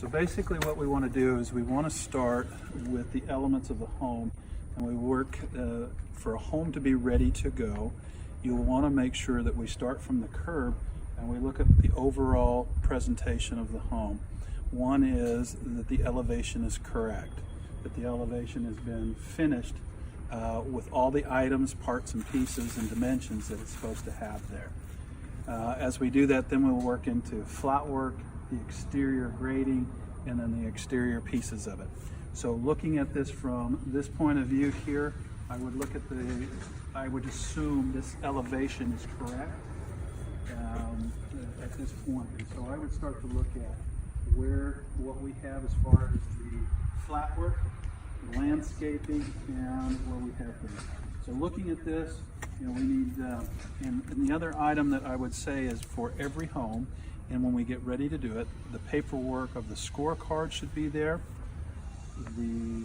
So basically what we want to do is we want to start with the elements of the home, and we work for a home to be ready to go. You'll want to make sure that we start from the curb and we look at the overall presentation of the home. One is that the elevation is correct, that the elevation has been finished with all the items, parts and pieces and dimensions that it's supposed to have there. As we do that, then we'll work into flat work, the exterior grading, and then the exterior pieces of it. So looking at this from this point of view here, I would assume this elevation is correct at this point. And so I would start to look at what we have as far as the flat work, the landscaping, and what we have there. So looking at this, we need, and the other item that I would say is for every home, and when we get ready to do it, the paperwork of the scorecard should be there. The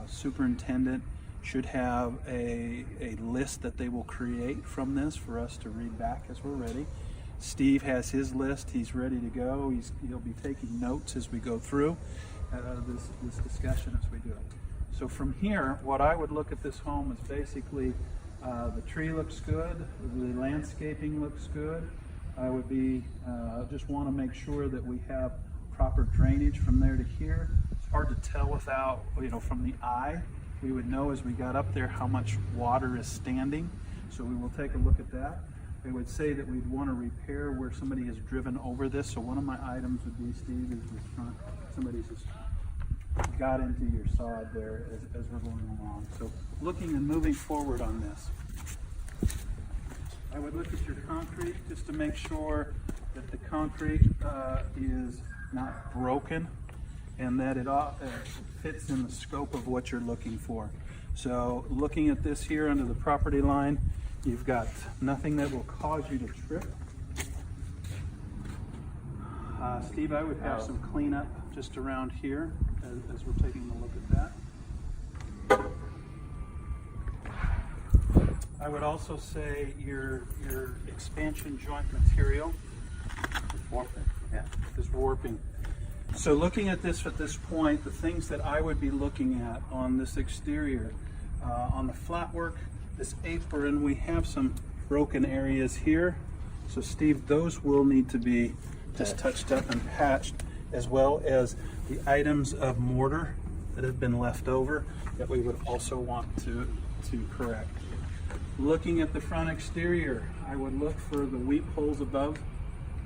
superintendent should have a list that they will create from this for us to read back as we're ready. Steve has his list. He's ready to go. He'll be taking notes as we go through this discussion as we do it. So from here, what I would look at this home is basically the tree looks good, the landscaping looks good. I would just want to make sure that we have proper drainage from there to here. It's hard to tell without, from the eye. We would know as we got up there how much water is standing. So we will take a look at that. I would say that we'd want to repair where somebody has driven over this. So one of my items would be, Steve, is the front. Somebody's just got into your sod there as we're going along. So looking and moving forward on this, I would look at your concrete just to make sure that the concrete is not broken and that it fits in the scope of what you're looking for. So looking at this here under the property line, you've got nothing that will cause you to trip. Steve, I would have some cleanup just around here as we're taking a look at that. I would also say your expansion joint material is warping. So looking at this at this point, the things that I would be looking at on this exterior, on the flat work, this apron, we have some broken areas here. So Steve, those will need to be just touched up and patched, as well as the items of mortar that have been left over that we would also want to correct. Looking at the front exterior, I would look for the weep holes above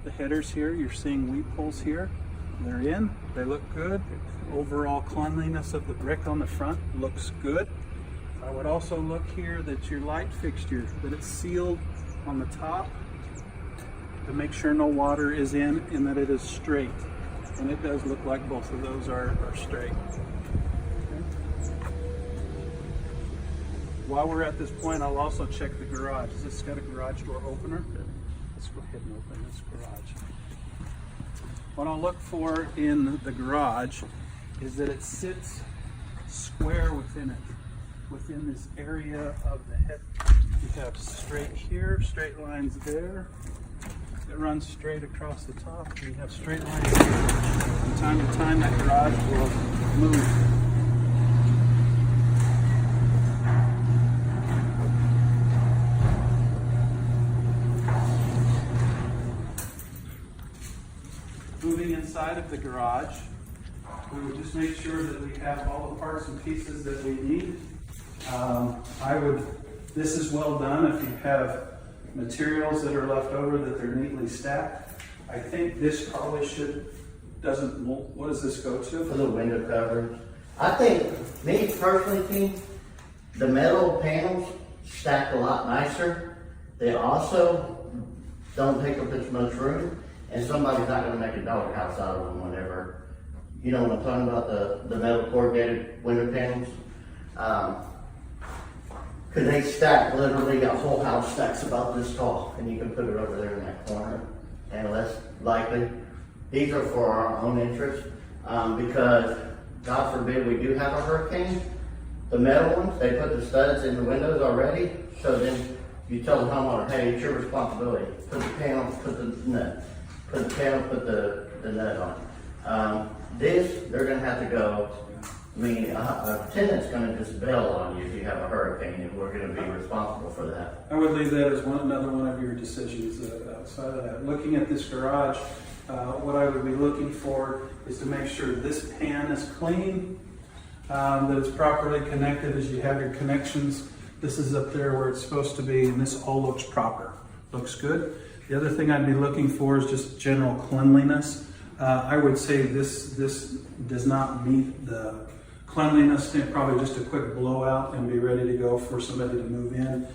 the headers here. You're seeing weep holes here. They're in, they look good. Overall cleanliness of the brick on the front looks good. I would also look here that your light fixture, that it's sealed on the top to make sure no water is in and that it is straight. And it does look like both of those are straight. Okay. While we're at this point, I'll also check the garage. Has this got a garage door opener? Let's go ahead and open this garage. What I'll look for in the garage is that it sits square within it, within this area of the head. You have straight here, straight lines there. It runs straight across the top. We have straight lines here. From time to time, that garage will move. Moving inside of the garage, we will just make sure that we have all the parts and pieces that we need. This is well done if you have materials that are left over that they're neatly stacked. I think this probably what does this go to? For the window coverage. I think, me personally, the metal panels stack a lot nicer. They also don't take up as much room, and somebody's not going to make a doghouse out of them whenever, you know what I'm talking about, the metal corrugated window panels. Because they stack, literally a whole house stacks about this tall, and you can put it over there in that corner. And less likely, these are for our own interest, because God forbid we do have a hurricane. The metal ones, they put the studs in the windows already, so then you tell the homeowner, hey, it's your responsibility. Put the panel, put the nut. Put the panel, put the nut on. have to go. I mean, a tenant's gonna just bail on you if you have a hurricane, and we're gonna be responsible for that. I would leave that as another one of your decisions outside of that. Looking at this garage, what I would be looking for is to make sure this pan is clean, that it's properly connected as you have your connections. This is up there where it's supposed to be, and this all looks proper. Looks good. The other thing I'd be looking for is just general cleanliness. I would say this does not meet the cleanliness, and probably just a quick blowout and be ready to go for somebody to move in.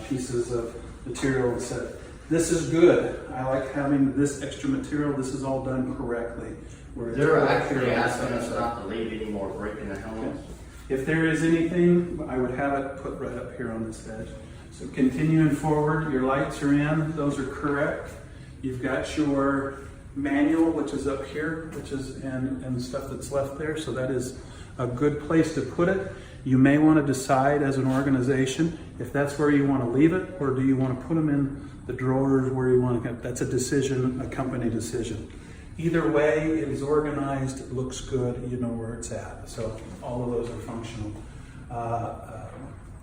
Pieces of material and set. This is good. I like having this extra material. This is all done correctly. They're actually asking us not to leave any more brick in the house. If there is anything, I would have it put right up here on this edge. So continuing forward, your lights are in. Those are correct. You've got your manual, which is up here, which is and stuff that's left there. So that is a good place to put it. You may want to decide as an organization if that's where you want to leave it, or do you want to put them in the drawers where you want to go. That's a decision, a company decision. Either way, it is organized, it looks good, you know where it's at. So all of those are functional.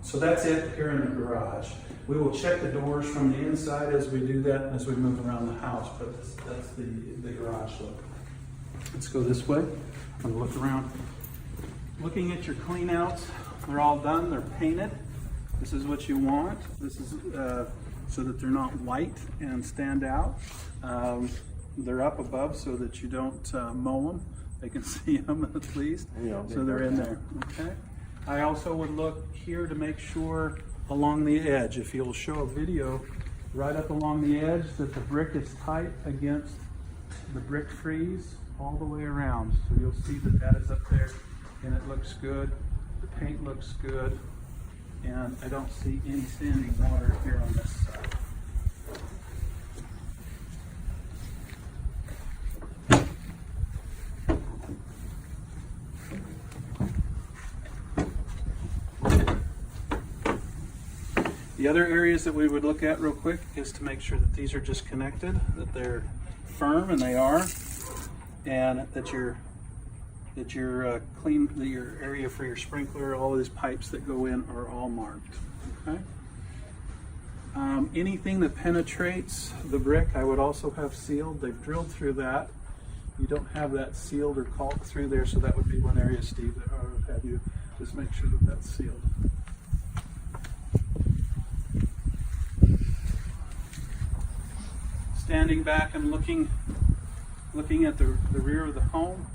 So that's it here in the garage. We will check the doors from the inside as we do that, as we move around the house, but that's the garage look. Let's go this way. I'm gonna look around. Looking at your clean outs, they're all done, they're painted. This is what you want. This is so that they're not white and stand out. They're up above so that you don't mow them. They can see them at least. So they're in there, okay? I also would look here to make sure along the edge, if you'll show a video right up along the edge, that the brick is tight against the brick frieze all the way around. So you'll see that that is up there and it looks good. The paint looks good. And I don't see any standing water here on this side. The other areas that we would look at real quick is to make sure that these are just connected, that they're firm, and they are, and that your clean, that your area for your sprinkler, all of these pipes that go in are all marked. Okay. Anything that penetrates the brick, I would also have sealed. They've drilled through that. You don't have that sealed or caulked through there, so that would be one area, Steve, that I would have you just make sure that that's sealed. Standing back and looking at the rear of the home,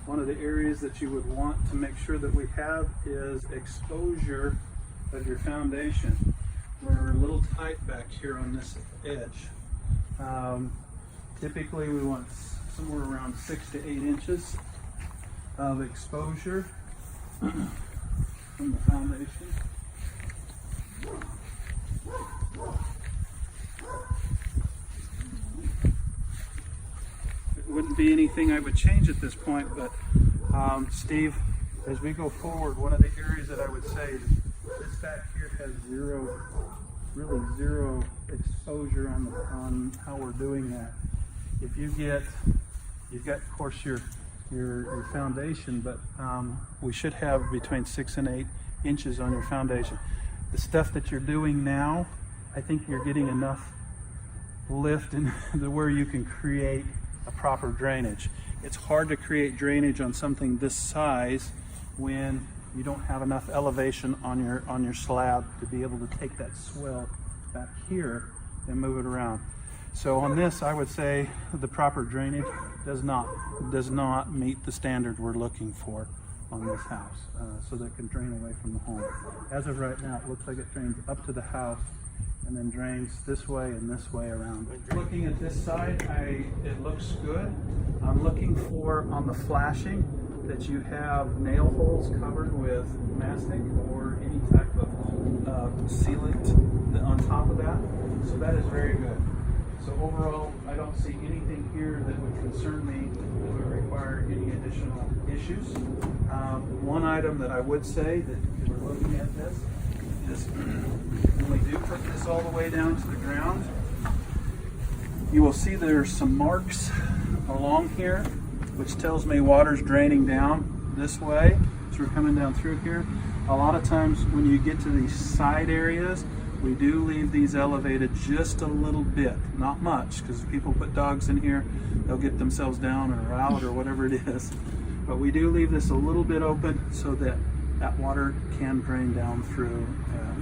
one of the areas that you would want to make sure that we have is exposure of your foundation. We're a little tight back here on this edge. Typically we want somewhere around 6 to 8 inches of exposure from the foundation. Wouldn't be anything I would change at this point, but Steve, as we go forward, one of the areas that I would say is this back here has zero exposure on how we're doing that. If you've got of course your foundation, but we should have between 6 and 8 inches on your foundation. The stuff that you're doing now, I think you're getting enough lift in where you can create a proper drainage. It's hard to create drainage on something this size when you don't have enough elevation on your slab to be able to take that swell back here and move it around. So on this, I would say the proper drainage does not meet the standard we're looking for on this house, so that it can drain away from the home. As of right now, it looks like it drains up to the house and then drains this way and this way around. Looking at this side, it looks good. I'm looking for, on the flashing, that you have nail holes covered with mastic or any type of sealant on top of that. So that is very good. So overall, I don't see anything here that would concern me that would require any additional issues. One item that I would say that if we're looking at this is when we do put this all the way down to the ground, you will see there's some marks along here which tells me water's draining down this way. So we're coming down through here. A lot of times when you get to these side areas, we do leave these elevated just a little bit, not much, because if people put dogs in here, they'll get themselves down or out or whatever it is. But we do leave this a little bit open so that that water can drain down through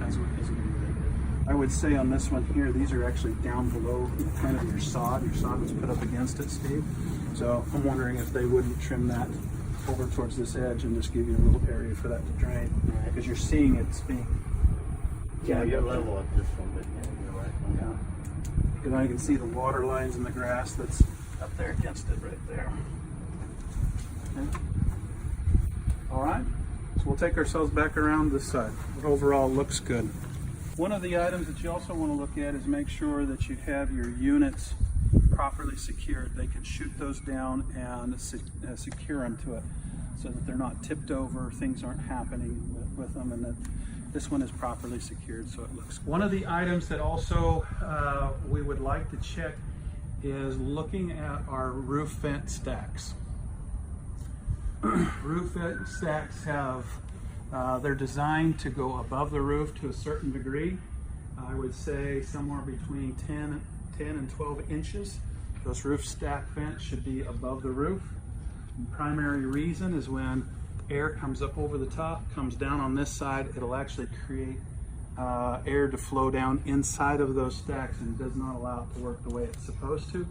as we move in. I would say on this one here, these are actually down below kind of your sod. Your sod was put up against it, Steve. So I'm wondering if they wouldn't trim that over towards this edge and just give you a little area for that to drain, because you're seeing it's being. Yeah, you're level at this one, but yeah, you're right. Yeah. Because I can see the water lines in the grass that's up there against it right there. Okay. All right, so we'll take ourselves back around this side. But overall, it looks good. One of the items that you also want to look at is make sure that you have your units properly secured. They can shoot those down and secure them to it so that they're not tipped over, things aren't happening with them, and that this one is properly secured so it looks. One of the items that also we would like to check is looking at our roof vent stacks. Roof vent stacks have, they're designed to go above the roof to a certain degree. I would say somewhere between 10 and 12 inches. Those roof stack vents should be above the roof. The primary reason is when air comes up over the top, comes down on this side, it'll actually create air to flow down inside of those stacks and does not allow it to work the way it's supposed to.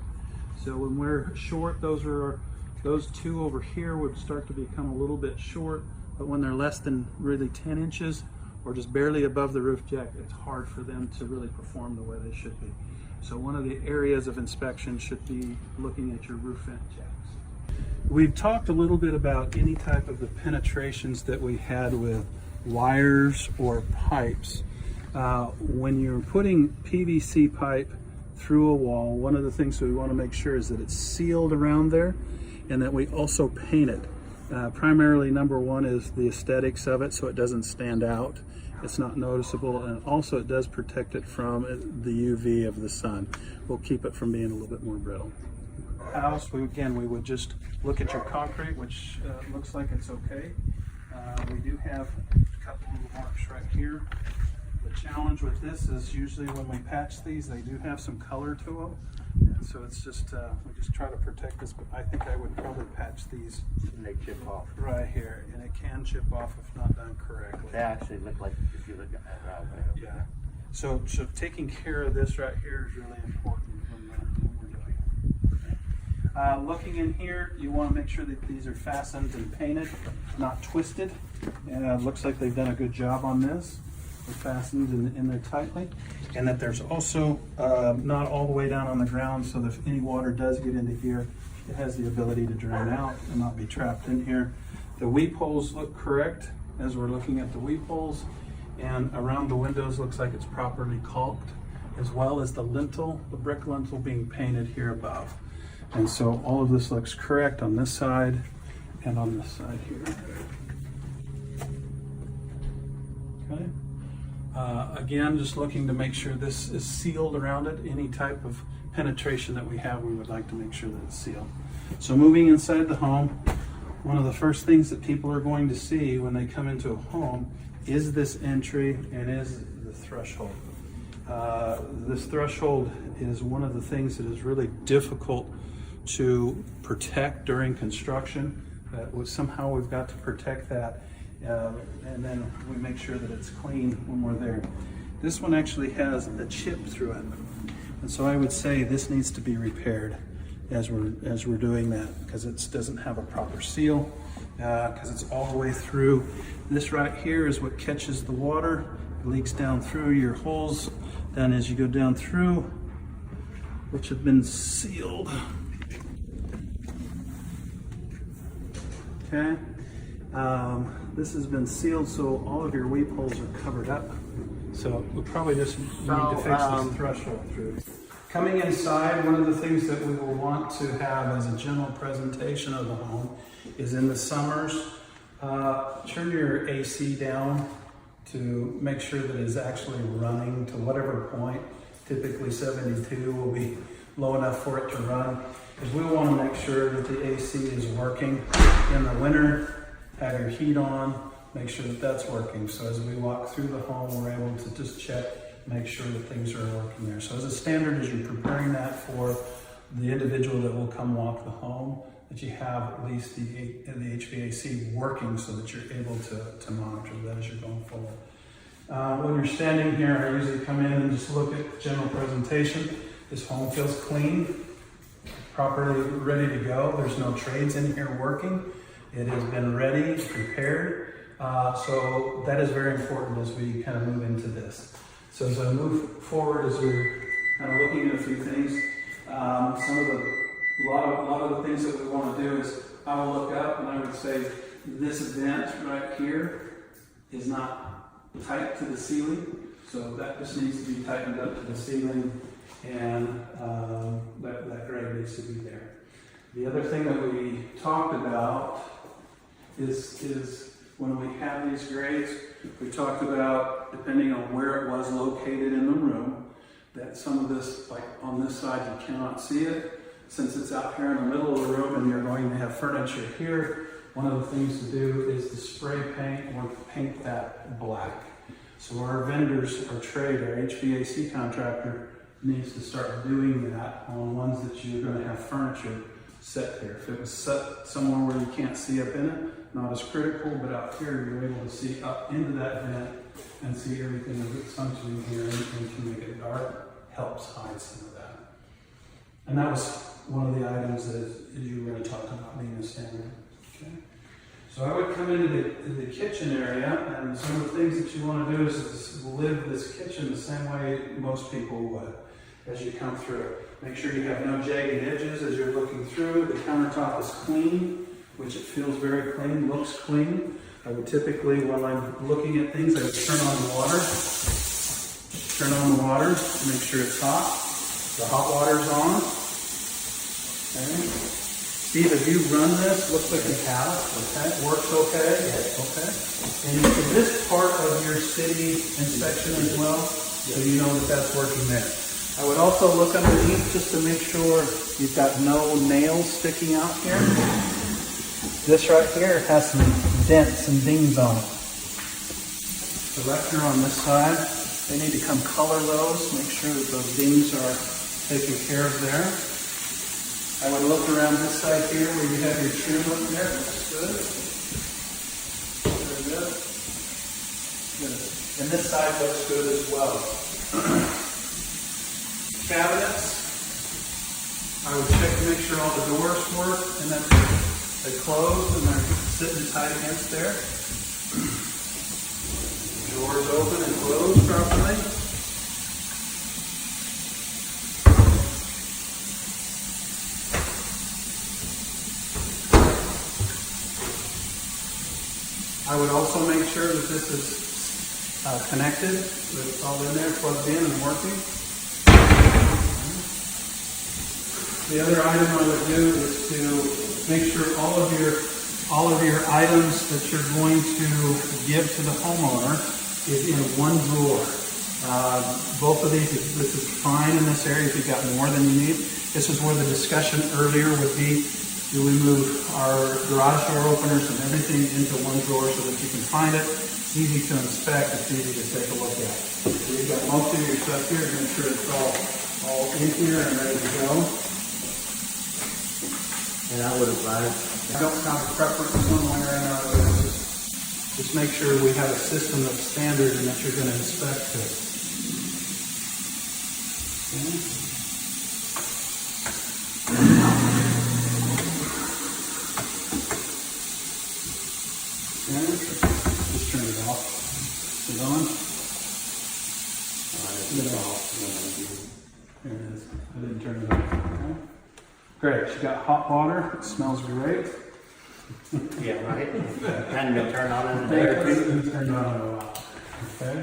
So when we're short, those two over here would start to become a little bit short, but when they're less than really 10 inches or just barely above the roof jack, it's hard for them to really perform the way they should be. So one of the areas of inspection should be looking at your roof vent jacks. We've talked a little bit about any type of the penetrations that we had with wires or pipes. When you're putting PVC pipe through a wall, one of the things that we want to make sure is that it's sealed around there and that we also paint it. Primarily, number one is the aesthetics of it so it doesn't stand out. It's not noticeable, and also it does protect it from the UV of the sun. We'll keep it from being a little bit more brittle. House, we would just look at your concrete, which looks like it's okay. We do have a couple of marks right here. The challenge with this is usually when we patch these, they do have some color to them. And so it's just, we just try to protect this, but I think I would probably patch these. And they chip off. Right here, and it can chip off if not done correctly. They actually look like, if you look at that right way. Yeah. So taking care of this right here is really important when we're doing it. Looking in here, you want to make sure that these are fastened and painted, not twisted. And it looks like they've done a good job on this. They're fastened in there tightly. And that there's also not all the way down on the ground, so that if any water does get into here, it has the ability to drain out and not be trapped in here. The weep holes look correct as we're looking at the weep holes. And around the windows looks like it's properly caulked, as well as the lintel, the brick lintel being painted here above. And so all of this looks correct on this side and on this side here. Okay. Again, just looking to make sure this is sealed around it. Any type of penetration that we have, we would like to make sure that it's sealed. So moving inside the home, one of the first things that people are going to see when they come into a home is this entry and is the threshold. This threshold is one of the things that is really difficult to protect during construction. Somehow we've got to protect that, and then we make sure that it's clean when we're there. This one actually has a chip through it, and so I would say this needs to be repaired as we're doing that, because it doesn't have a proper seal, because it's all the way through. This right here is what catches the water. It leaks down through your holes. Then as you go down through, which have been sealed. Okay. This has been sealed, so all of your weep holes are covered up. So we probably just need to fix this threshold through. Coming inside, one of the things that we will want to have as a general presentation of the home is in the summers, turn your AC down to make sure that it's actually running to whatever point. Typically 72 will be low enough for it to run. is we want to make sure that the AC is working in the winter. Have your heat on, make sure that that's working. So as we walk through the home, we're able to just check, make sure that things are working there. So as a standard, as you're preparing that for the individual that will come walk the home, that you have at least the HVAC working so that you're able to monitor that as you're going forward. When you're standing here, I usually come in and just look at the general presentation. This home feels clean, properly ready to go. There's no trades in here working. It has been ready, prepared. So that is very important as we kind of move into this. So as I move forward, as we're kind of looking at a few things, a lot of the things that we want to do is I will look up and I would say this vent right here is not tight to the ceiling, so that just needs to be tightened up to the ceiling, and that grate needs to be there. The other thing that we talked about is when we have these grates, we talked about, depending on where it was located in the room, that some of this, like on this side, you cannot see it. Since it's out here in the middle of the room and you're going to have furniture here, one of the things to do is to spray paint or paint that black. So our vendors, our trade, our HVAC contractor needs to start doing that on ones that you're going to have furniture set there. If it was set somewhere where you can't see up in it, not as critical, but out here you're able to see up into that vent and see everything as it's functioning here, and to make it dark helps hide some of that. And that was one of the items that you were going to talk about being a standard. Okay. So I would come into the kitchen area, and some of the things that you want to do is live this kitchen the same way most people would as you come through. Make sure you have no jagged edges as you're looking through. The countertop is clean, which it feels very clean, looks clean. I would typically, while I'm looking at things, I would turn on the water. Turn on the water to make sure it's hot. The hot water's on. Okay. Steve, have you run this? Looks like you have. Okay. Works okay? Okay. And is this part of your city inspection as well? So you know that that's working there. I would also look underneath just to make sure you've got no nails sticking out here. This right here has some dents and dings on it. The right here on this side, they need to come color those, make sure that those dings are taken care of there. I would look around this side here where you have your trim up there. That's good. Very good. Good. And this side looks good as well. Cabinets. I would check to make sure all the doors work and that they close and they're sitting tight against there. Doors open and close properly. I would also make sure that this is connected, that it's all in there, plugged in and working. The other item I would do is to make sure all of your items that you're going to give to the homeowner is in one drawer. Both of these, this is fine in this area if you've got more than you need. This is where the discussion earlier would be. Do we move our garage door openers and everything into one drawer so that you can find it? It's easy to inspect, it's easy to take a look at. So you've got most of your stuff here, make sure it's all in here and ready to go. And I would advise, I don't have a preference one way or another. Just make sure we have a system that's standard and that you're going to inspect it. Okay. Just turn it off. Is it on? Get it off. There it is. I didn't turn it off. Okay. Great. You got hot water. It smells great. yeah, right? And you'll turn on in a day or two. Turn on in a while. Okay.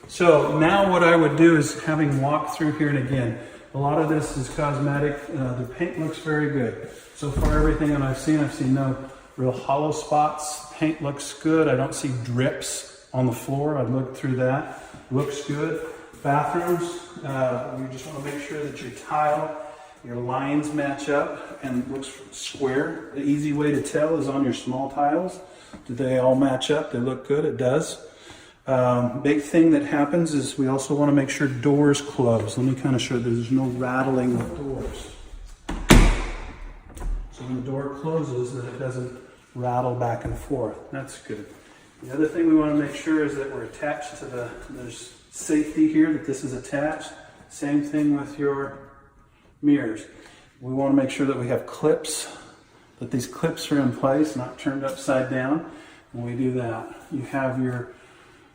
So now what I would do is, having walked through here, and again, a lot of this is cosmetic. The paint looks very good. So far, everything that I've seen no real hollow spots. Paint looks good. I don't see drips on the floor. I'd look through that. Looks good. Bathrooms, you just want to make sure that your tile your lines match up and looks square. The easy way to tell is on your small tiles. Do they all match up? They look good? It does. Big thing that happens is we also want to make sure doors close. Let me kind of show that there's no rattling of doors. So when the door closes, that it doesn't rattle back and forth. That's good. The other thing we want to make sure is that we're attached to there's safety here, that this is attached. Same thing with your mirrors. We want to make sure that we have clips, that these clips are in place, not turned upside down. When we do that, you have your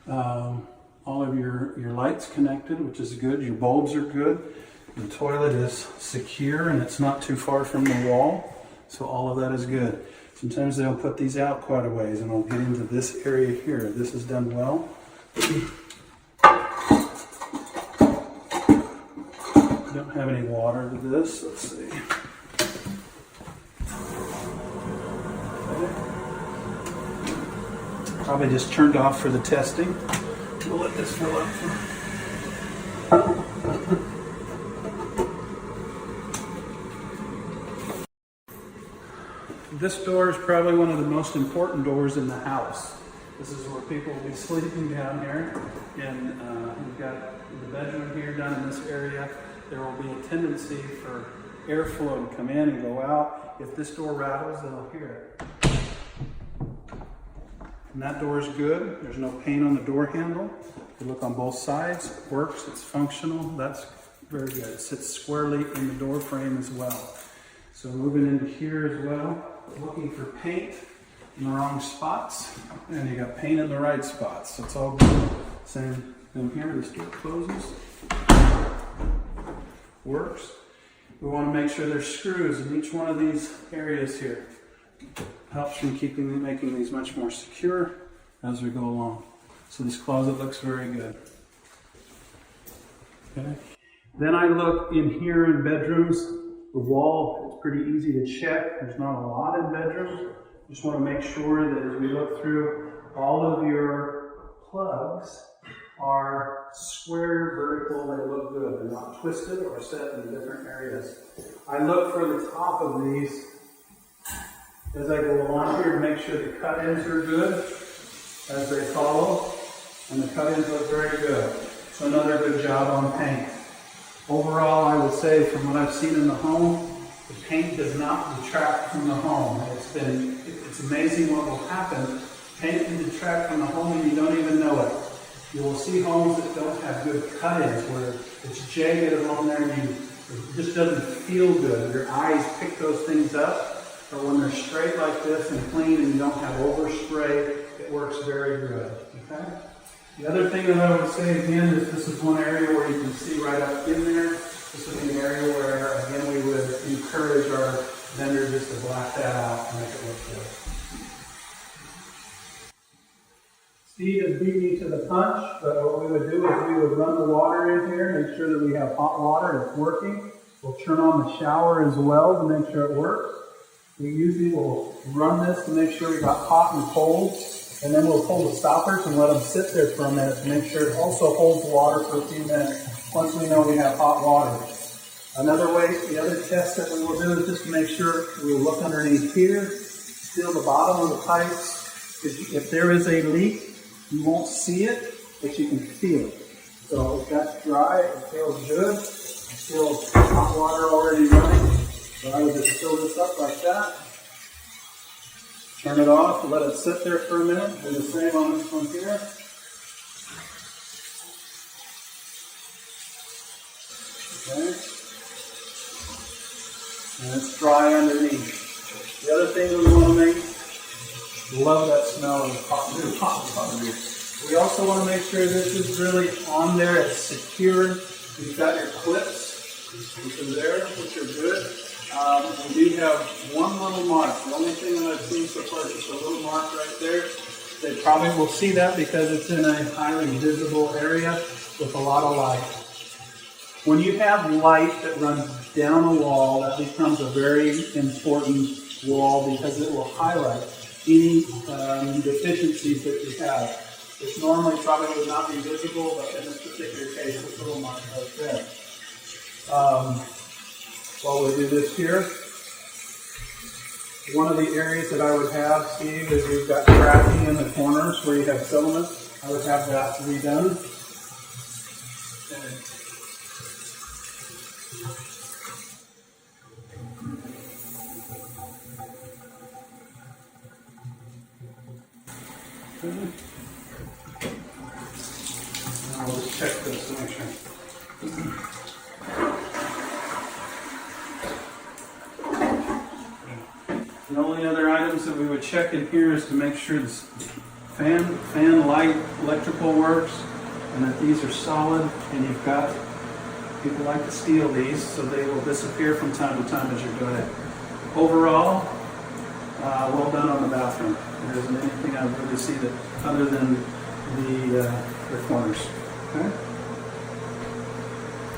all of your lights connected, which is good. Your bulbs are good. The toilet is secure and it's not too far from the wall. So all of that is good. Sometimes they'll put these out quite a ways, and I'll get into this area here. This is done well. Don't have any water to this. Let's see. Probably just turned off for the testing. We'll let this fill up. This door is probably one of the most important doors in the house. This is where people will be sleeping down here. And we've got the bedroom here down in this area. There will be a tendency for airflow to come in and go out. If this door rattles, they'll hear it. And that door is good. There's no paint on the door handle. If you look on both sides, it works, it's functional. That's very good. It sits squarely in the door frame as well. So moving into here as well, looking for paint in the wrong spots, and you got paint in the right spots. So it's all good. Same thing here, this door closes. Works. We want to make sure there's screws in each one of these areas here. Helps from making these much more secure as we go along. So this closet looks very good. Okay. Then I look in here in bedrooms. The wall is pretty easy to check. There's not a lot in bedrooms. Just want to make sure that as we look through, all of your plugs are square, vertical, they look good. They're not twisted or set in different areas. I look for the top of these as I go along here to make sure the cut-ins are good as they follow. And the cut-ins look very good. So another good job on paint. Overall, I would say from what I've seen in the home, the paint does not detract from the home. It's amazing what will happen. Paint can detract from the home and you don't even know it. You will see homes that don't have good cut-ins, where it's jagged along there and it just doesn't feel good. Your eyes pick those things up. But when they're straight like this and clean and you don't have overspray, it works very good. Okay? The other thing that I would say again is this is one area where you can see right up in there. This would be an area where, again, we would encourage our vendors just to black that out and make it look good. Steve has beat me to the punch, but what we would do is we would run the water in here, make sure that we have hot water that's working. We'll turn on the shower as well to make sure it works. We usually will run this to make sure we got hot and cold, and then we'll pull the stoppers and let them sit there for a minute to make sure it also holds water for a few minutes once we know we have hot water. Another way, the other test that we will do is just to make sure we'll look underneath here, feel the bottom of the pipes. If there is a leak, you won't see it, but you can feel it. So if that's dry, it feels good. It feels hot water already running. So I would just fill this up like that. Turn it off, let it sit there for a minute. Do the same on this one here. Okay. And it's dry underneath. The other thing that we want to make, love that smell of hot butter. We also want to make sure this is really on there, it's secure. You've got your clips, which are there, which are good. We do have one little mark. The only thing that I've seen so far is just a little mark right there. They probably will see that because it's in a highly visible area with a lot of light. When you have light that runs down a wall, that becomes a very important wall because it will highlight any deficiencies that you have. Which normally probably would not be visible, but in this particular case, this little mark right there. while we do this here. One of the areas that I would have, Steve, is you've got cracking in the corners where you have filament. I would have that redone. Okay. Now I'll just check this to make sure. The only other items that we would check in here is to make sure this fan light electrical works and that these are solid, and you've got, people like to steal these so they will disappear from time to time as you're doing it. Overall, well done on the bathroom. There isn't anything I really see that other than the corners. Okay?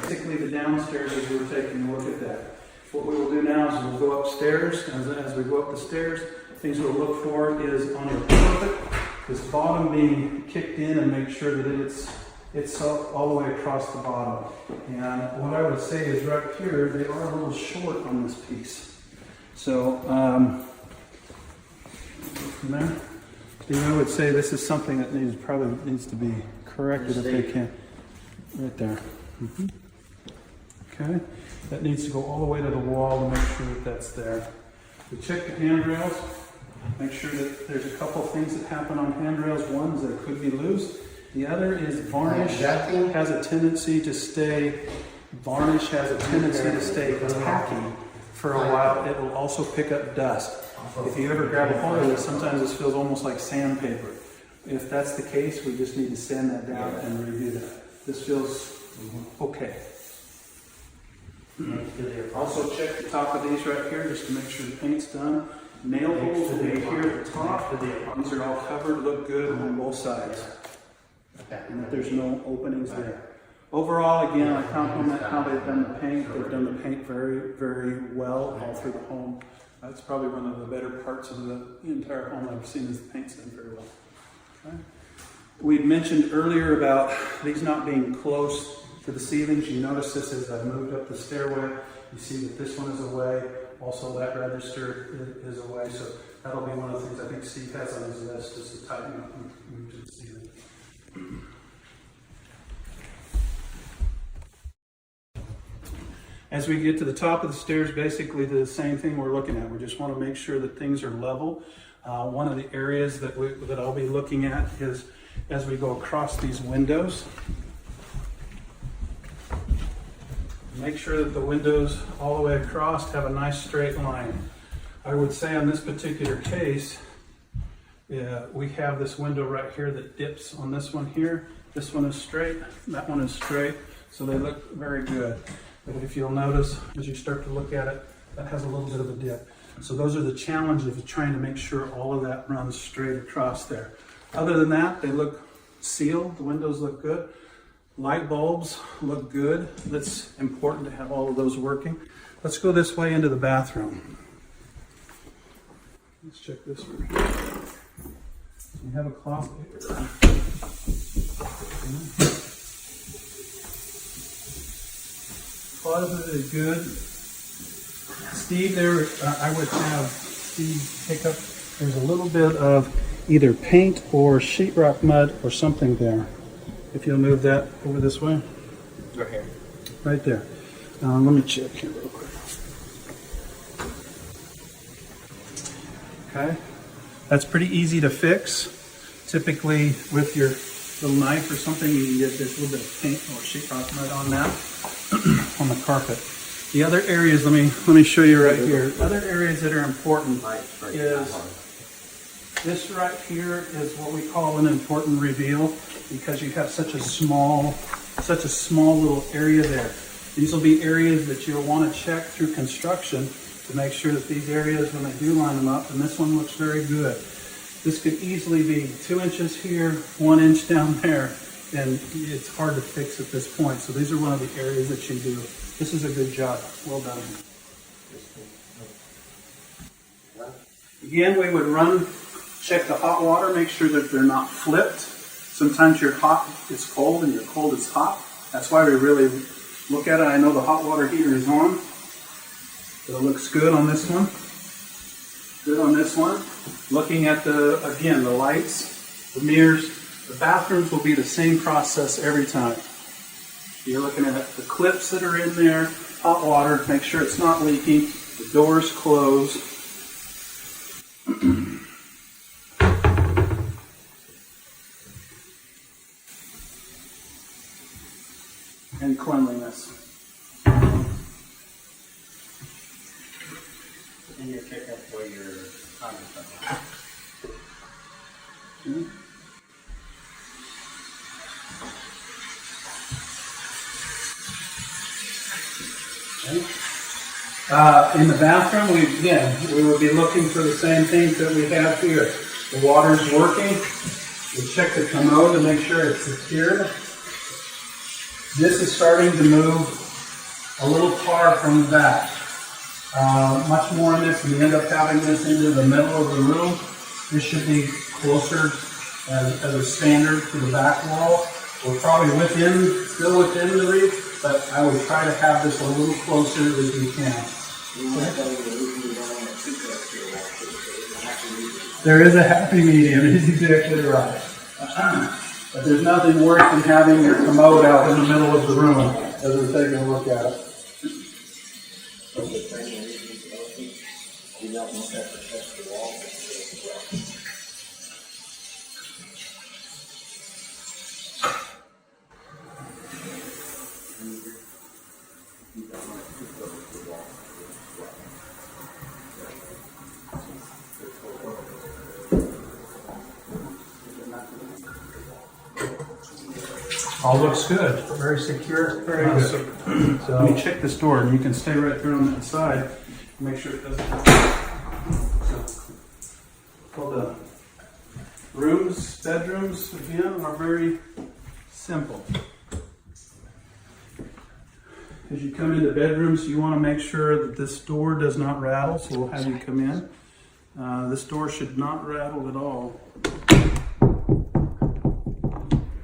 Basically the downstairs as we were taking a look at that. What we will do now is we'll go upstairs, and as we go up the stairs, things we'll look for is on your carpet, this bottom being kicked in, and make sure that it's all the way across the bottom. And what I would say is right here, they are a little short on this piece. So, from there, Steve, I would say this is something that probably needs to be corrected if they can. Right there. Okay, that needs to go all the way to the wall to make sure that that's there. We check the handrails, make sure that there's a couple things that happen on handrails. One is that it could be loose. The other is varnish has a tendency to stay tacky for a while. It will also pick up dust. If you ever grab a hold of it, sometimes this feels almost like sandpaper. If that's the case, we just need to sand that down and review that. This feels okay. Also check the top of these right here just to make sure the paint's done. Nail holes will be here at the top. These are all covered, look good on both sides. And that there's no openings there. Overall, again, I compliment how they've done the paint. They've done the paint very, very well all through the home. That's probably one of the better parts of the entire home I've seen, is the paint's done very well. Okay. We mentioned earlier about these not being close to the ceilings. You notice this as I moved up the stairway. You see that this one is away. Also, that register is away. So that'll be one of the things I think Steve has on his list, is to tighten up and move to the ceiling. As we get to the top of the stairs, basically the same thing we're looking at. We just want to make sure that things are level. One of the areas that I'll be looking at is as we go across these windows. Make sure that the windows all the way across have a nice straight line. I would say on this particular case, we have this window right here that dips on this one here. This one is straight, that one is straight, so they look very good. But if you'll notice, as you start to look at it, that has a little bit of a dip. So those are the challenges of trying to make sure all of that runs straight across there. Other than that, they look sealed, the windows look good. Light bulbs look good. That's important to have all of those working. Let's go this way into the bathroom. Let's check this one. You have a closet here. Closet is good. Steve, there, I would have Steve pick up. There's a little bit of either paint or sheetrock mud or something there. If you'll move that over this way. Right here. Right there. Let me check here real quick. Okay. That's pretty easy to fix. Typically with your little knife or something, you can get this little bit of paint or sheetrock mud on that, on the carpet. The other areas, let me show you right here. Other areas that are important is this right here is what we call an important reveal, because you have such a small little area there. These will be areas that you'll want to check through construction to make sure that these areas, when they do line them up, and this one looks very good. This could easily be 2 inches here, 1 inch down there, and it's hard to fix at this point. So these are one of the areas that you do. This is a good job. Well done. Again, we would check the hot water, make sure that they're not flipped. Sometimes your hot is cold and your cold is hot. That's why we really look at it. I know the hot water heater is on. So it looks good on this one. Good on this one. Looking at again, the lights, the mirrors, the bathrooms will be the same process every time. You're looking at the clips that are in there, hot water, make sure it's not leaking, the doors closed. And cleanliness. And you're checking for your time. In the bathroom, we would be looking for the same things that we have here. The water's working. We check the commode to make sure it's secured. This is starting to move a little far from the back. Much more in this, we end up having this into the middle of the room. This should be closer as a standard to the back wall. We're probably still within the reach, but I would try to have this a little closer as we can. There is a happy medium, he's exactly right. But there's nothing worse than having your commode out in the middle of the room as we're taking a look at it. All looks good, very secure, very good. So let me check this door, and you can stay right there on that side, make sure it doesn't happen. So the bedrooms, again, are very simple. As you come into bedrooms, you want to make sure that this door does not rattle, so we'll have you come in. This door should not rattle at all.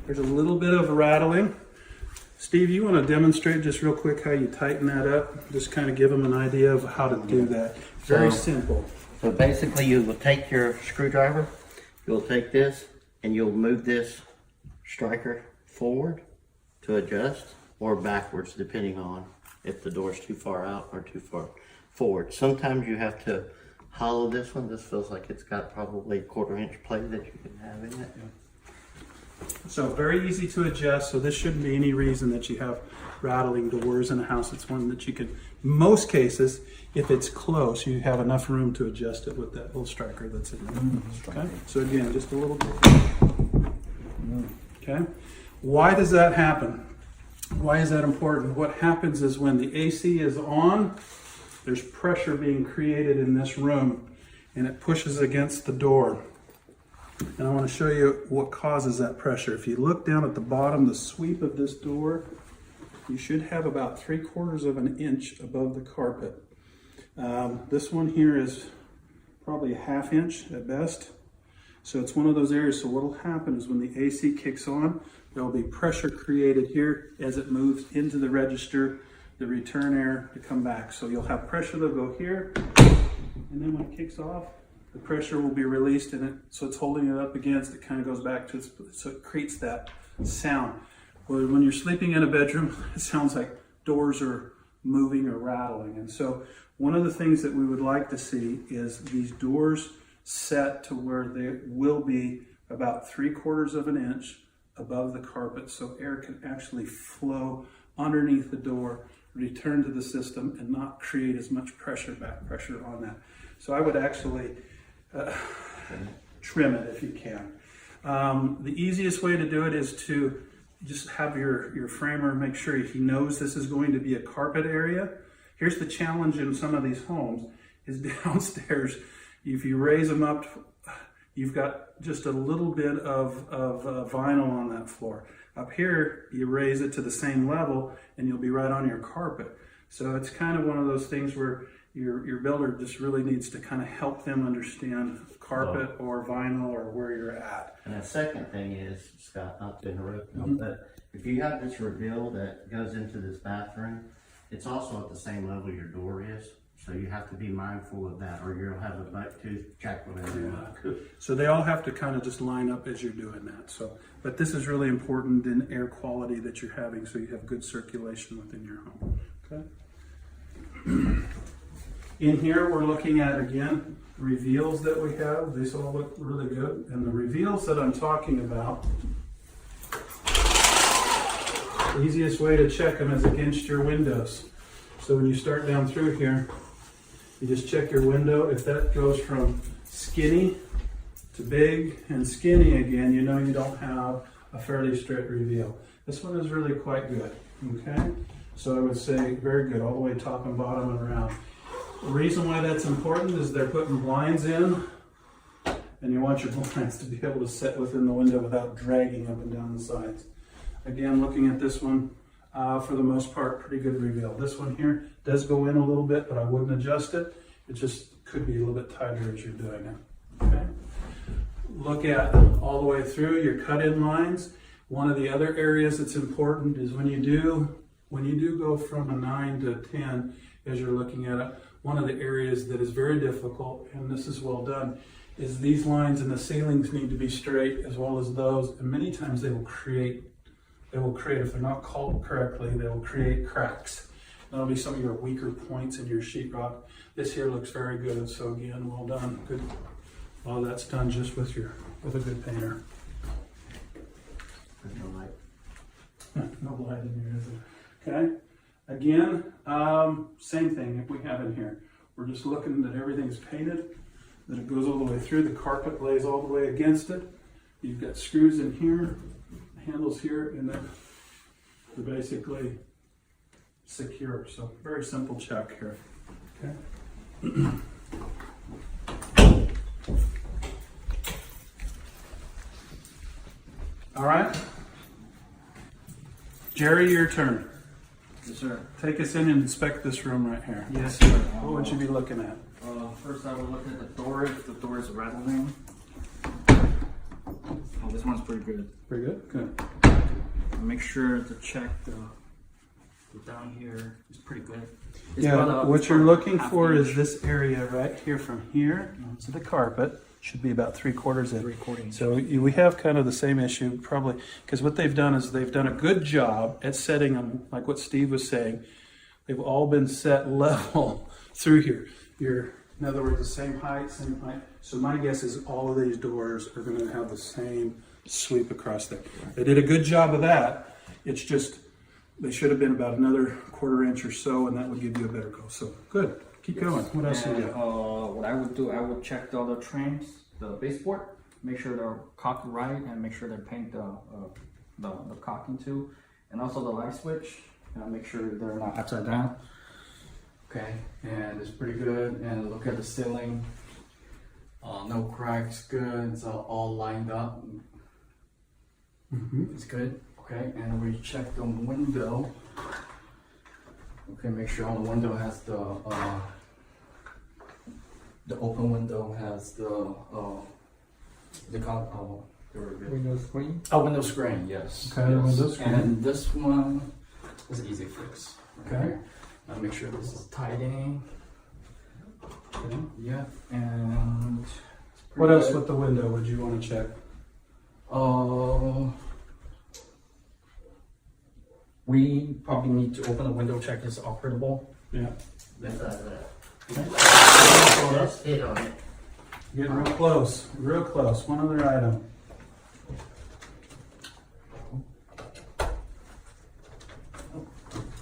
There's a little bit of rattling. Steve, you want to demonstrate just real quick how you tighten that up? Just kind of give them an idea of how to do that. Very simple. So basically you will take your screwdriver, you'll take this, and you'll move this striker forward to adjust, or backwards, depending on if the door's too far out or too far forward. Sometimes you have to hollow this one. This feels like it's got probably a 1/4 inch plate that you can have in it. Yeah. So very easy to adjust, so this shouldn't be any reason that you have rattling doors in a house. It's one that you can, most cases, if it's close, you have enough room to adjust it with that little striker that's in there. Okay, so again, just a little bit. Okay, why does that happen? Why is that important? What happens is when the AC is on, there's pressure being created in this room, and it pushes against the door. And I want to show you what causes that pressure. If you look down at the bottom, the sweep of this door, you should have about 3/4 of an inch above the carpet. This one here is probably a 1/2 inch at best. So it's one of those areas. So what will happen is when the AC kicks on, there will be pressure created here as it moves into the register, the return air to come back. So you'll have pressure that'll go here, and then when it kicks off, the pressure will be released, and so it's holding it up against, it kind of goes back to its, so it creates that sound. When you're sleeping in a bedroom, it sounds like doors are moving or rattling. And so one of the things that we would like to see is these doors set to where they will be about 3/4 of an inch above the carpet, so air can actually flow underneath the door, return to the system, and not create as much back pressure on that. So I would actually trim it if you can. The easiest way to do it is to just have your framer make sure he knows this is going to be a carpet area. Here's the challenge in some of these homes is downstairs, if you raise them up, you've got just a little bit of vinyl on that floor. Up here, you raise it to the same level and you'll be right on your carpet. So it's kind of one of those things where your builder just really needs to kind of help them understand carpet or vinyl or where you're at. And the second thing is, Scott, not to interrupt you, but if you have this reveal that goes into this bathroom, it's also at the same level your door is. So you have to be mindful of that, or you'll have a butt tooth jack whatever. So they all have to kind of just line up as you're doing that. So, but this is really important in air quality that you're having, so you have good circulation within your home. Okay. In here, we're looking at, again, reveals that we have. These all look really good. And the reveals that I'm talking about, the easiest way to check them is against your windows. So when you start down through here, you just check your window. If that goes from skinny to big and skinny again, you know you don't have a fairly straight reveal. This one is really quite good, okay? So I would say very good, all the way top and bottom and around. The reason why that's important is they're putting blinds in, and you want your blinds to be able to set within the window without dragging up and down the sides. Again, looking at this one, for the most part, pretty good reveal. This one here does go in a little bit, but I wouldn't adjust it. It just could be a little bit tighter as you're doing it. Okay. Look at all the way through your cut-in lines. One of the other areas that's important is when you do go from a 9 to 10, as you're looking at it, one of the areas that is very difficult, and this is well done, is these lines and the ceilings need to be straight as well as those, and many times they will create, if they're not called correctly, they will create cracks. That'll be some of your weaker points in your sheetrock. This here looks very good, so again, well done. Good. All that's done just with a good painter. There's no light. No light in here, is there? Okay. Again, same thing if we have in here. We're just looking that everything's painted, that it goes all the way through. The carpet lays all the way against it. You've got screws in here, handles here, and then they're basically secure. So very simple check here. Okay. All right. Jerry, your turn. Yes, sir. Take us in and inspect this room right here. Yes, sir. What would you be looking at? First, I would look at the door, if the door is rattling. Oh, this one's pretty good. Pretty good? Good. Make sure to check the down here is pretty good. It's Yeah, about what you're looking for half is this area right here from here to the carpet. Should be about 3/4 in. 3/4 inch. So we have kind of the same issue probably, because what they've done is they've done a good job at setting them, like what Steve was saying. They've all been set level through here. In other words, the same height, same height. So my guess is all of these doors are going to have the same sweep across there. They did a good job of that. It's just, they should have been about another 1/4 inch or so, and that would give you a better go. So good. Keep going. What else do you got? What I would do, I would check the other trims, the baseboard, make sure they're cocked right, and make sure they paint the cocking too, and also the light switch. Make sure they're not upside down. Okay, and it's pretty good. And look at the ceiling. No cracks. Good. It's all lined up. It's good. Okay, and we check the window. Okay, make sure on the window has the open window has the Window screen. oh, window screen, yes. Okay, yes. window screen. And this one is an easy fix. Okay. Now make sure this is tight in. Okay. Yeah, and it's What pretty else good. with the window would you want to check? We probably need to open the window, check it's operable. Yeah. Besides that. Let's hit on it. Getting real close. Real close. One other item.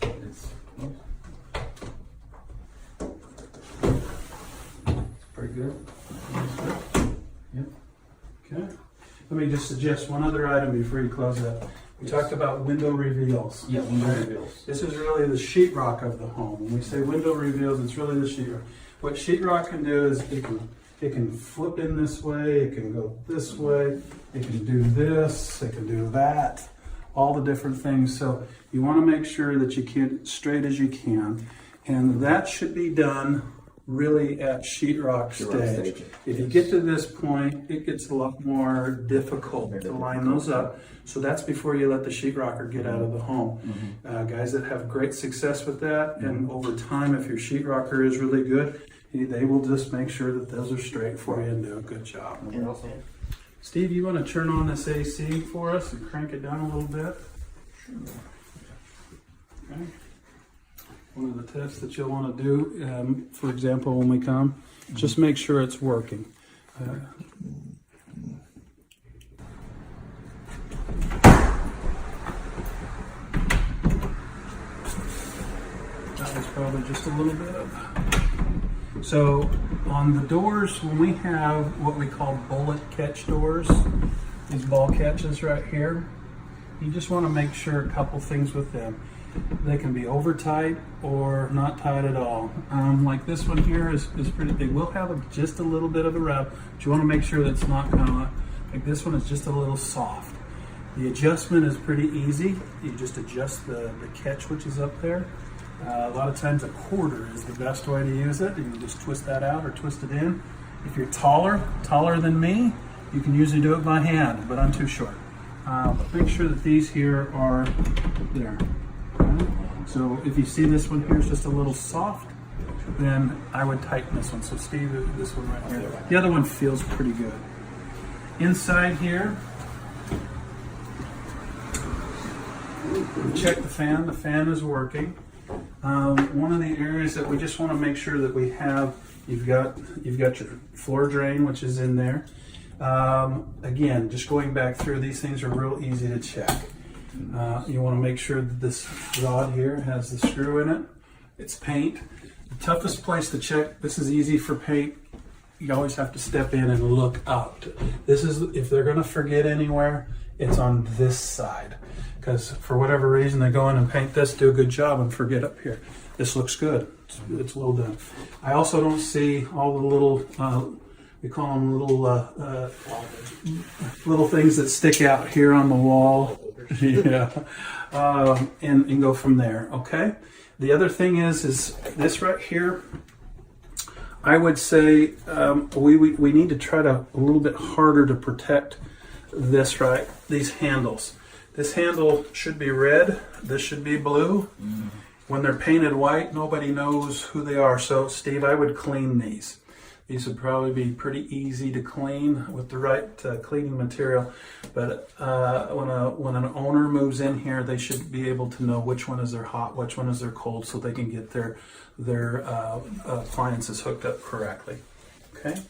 It's pretty good. Yep. Okay. Let me just suggest one other item before you close that. We talked about window reveals. Yeah, window reveals. This is really the sheetrock of the home. When we say window reveals, it's really the sheetrock. What sheetrock can do is it can flip in this way, it can go this way, it can do this, it can do that, all the different things. So you want to make sure that you get it straight as you can. And that should be done really at sheetrock stage. If you get to this point, it gets a lot more difficult to line those up. So that's before you let the sheetrocker get out of the home. Guys that have great success with that, and over time, if your sheetrocker is really good, they will just make sure that those are straight for you and do a good job. Steve, you want to turn on this AC for us and crank it down a little bit? Okay. One of the tests that you'll want to do, for example, when we come, just make sure it's working. That was probably just a little bit of. So on the doors, when we have what we call bullet catch doors, these ball catches right here, you just want to make sure a couple things with them. They can be over tight or not tight at all. Like this one here is pretty big. We'll have just a little bit of a rub, but you want to make sure that it's not kind of like this one is just a little soft. The adjustment is pretty easy. You just adjust the catch which is up there. A lot of times a quarter is the best way to use it. You can just twist that out or twist it in. If you're taller than me, you can usually do it by hand, but I'm too short. But make sure that these here are there. Okay? So if you see this one here is just a little soft, then I would tighten this one. So Steve, this one right here. The other one feels pretty good. Inside here, check the fan. The fan is working. One of the areas that we just want to make sure that we have, you've got your floor drain, which is in there. Again, just going back through, these things are real easy to check. You want to make sure that this rod here has the screw in it. It's paint. The toughest place to check, this is easy for paint. You always have to step in and look up. This is, if they're going to forget anywhere, it's on this side. Because for whatever reason, they go in and paint this, do a good job, and forget up here. This looks good. It's well done. I also don't see all the little, we call them little things that stick out here on the wall. Yeah. And go from there, okay? The other thing is this right here, I would say we need to try to a little bit harder to protect this, right? These handles. This handle should be red. This should be blue. When they're painted white, nobody knows who they are. So, Steve, I would clean these. These would probably be pretty easy to clean with the right cleaning material. But when an owner moves in here, they should be able to know which one is their hot, which one is their cold, so they can get their appliances hooked up correctly. Okay.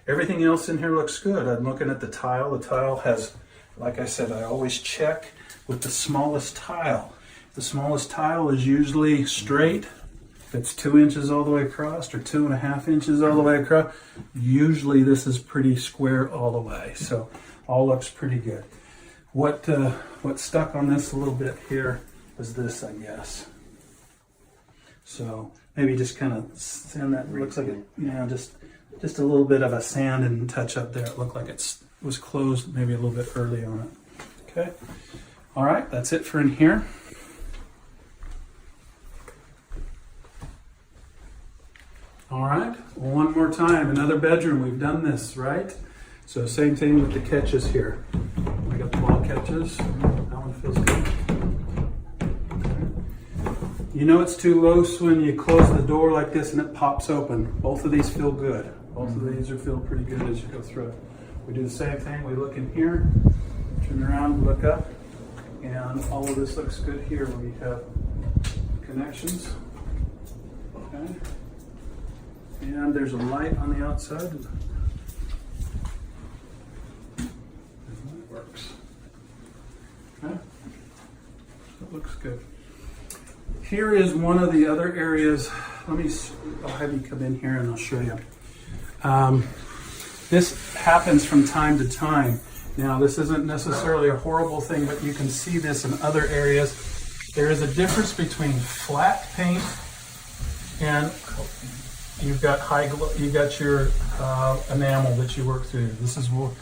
Everything else in here looks good. I'm looking at the tile. The tile has, like I said, I always check with the smallest tile. The smallest tile is usually straight. If it's 2 inches all the way across or 2.5 inches all the way across, usually this is pretty square all the way. So all looks pretty good. What stuck on this a little bit here is this, I guess. So maybe just kind of sand that. Looks like it, just a little bit of a sand and touch up there. It looked like it was closed maybe a little bit early on it. Okay. All right, that's it for in here. All right, one more time, another bedroom. We've done this, right? So same thing with the catches here. We got the ball catches. That one feels good. Okay. You know it's too loose when you close the door like this and it pops open. Both of these feel good. Both of these feel pretty good as you go through it. We do the same thing. We look in here, turn around, look up, and all of this looks good here where we have connections. Okay. And there's a light on the outside. And that works. Okay. That looks good. Here is one of the other areas. I'll have you come in here and I'll show you. This happens from time to time. Now, this isn't necessarily a horrible thing, but you can see this in other areas. There is a difference between flat paint and you've got your enamel that you work through. This is what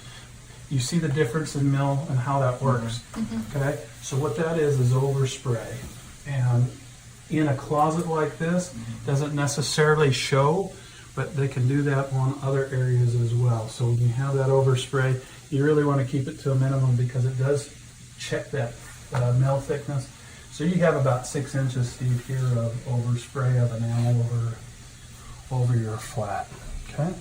you see the difference in mill and how that works. Okay, so what that is overspray, and in a closet like this doesn't necessarily show, but they can do that on other areas as well. So when you have that overspray, you really want to keep it to a minimum because it does check that meld thickness. So you have about 6 inches, Steve, here of overspray of enamel over your flat. Okay.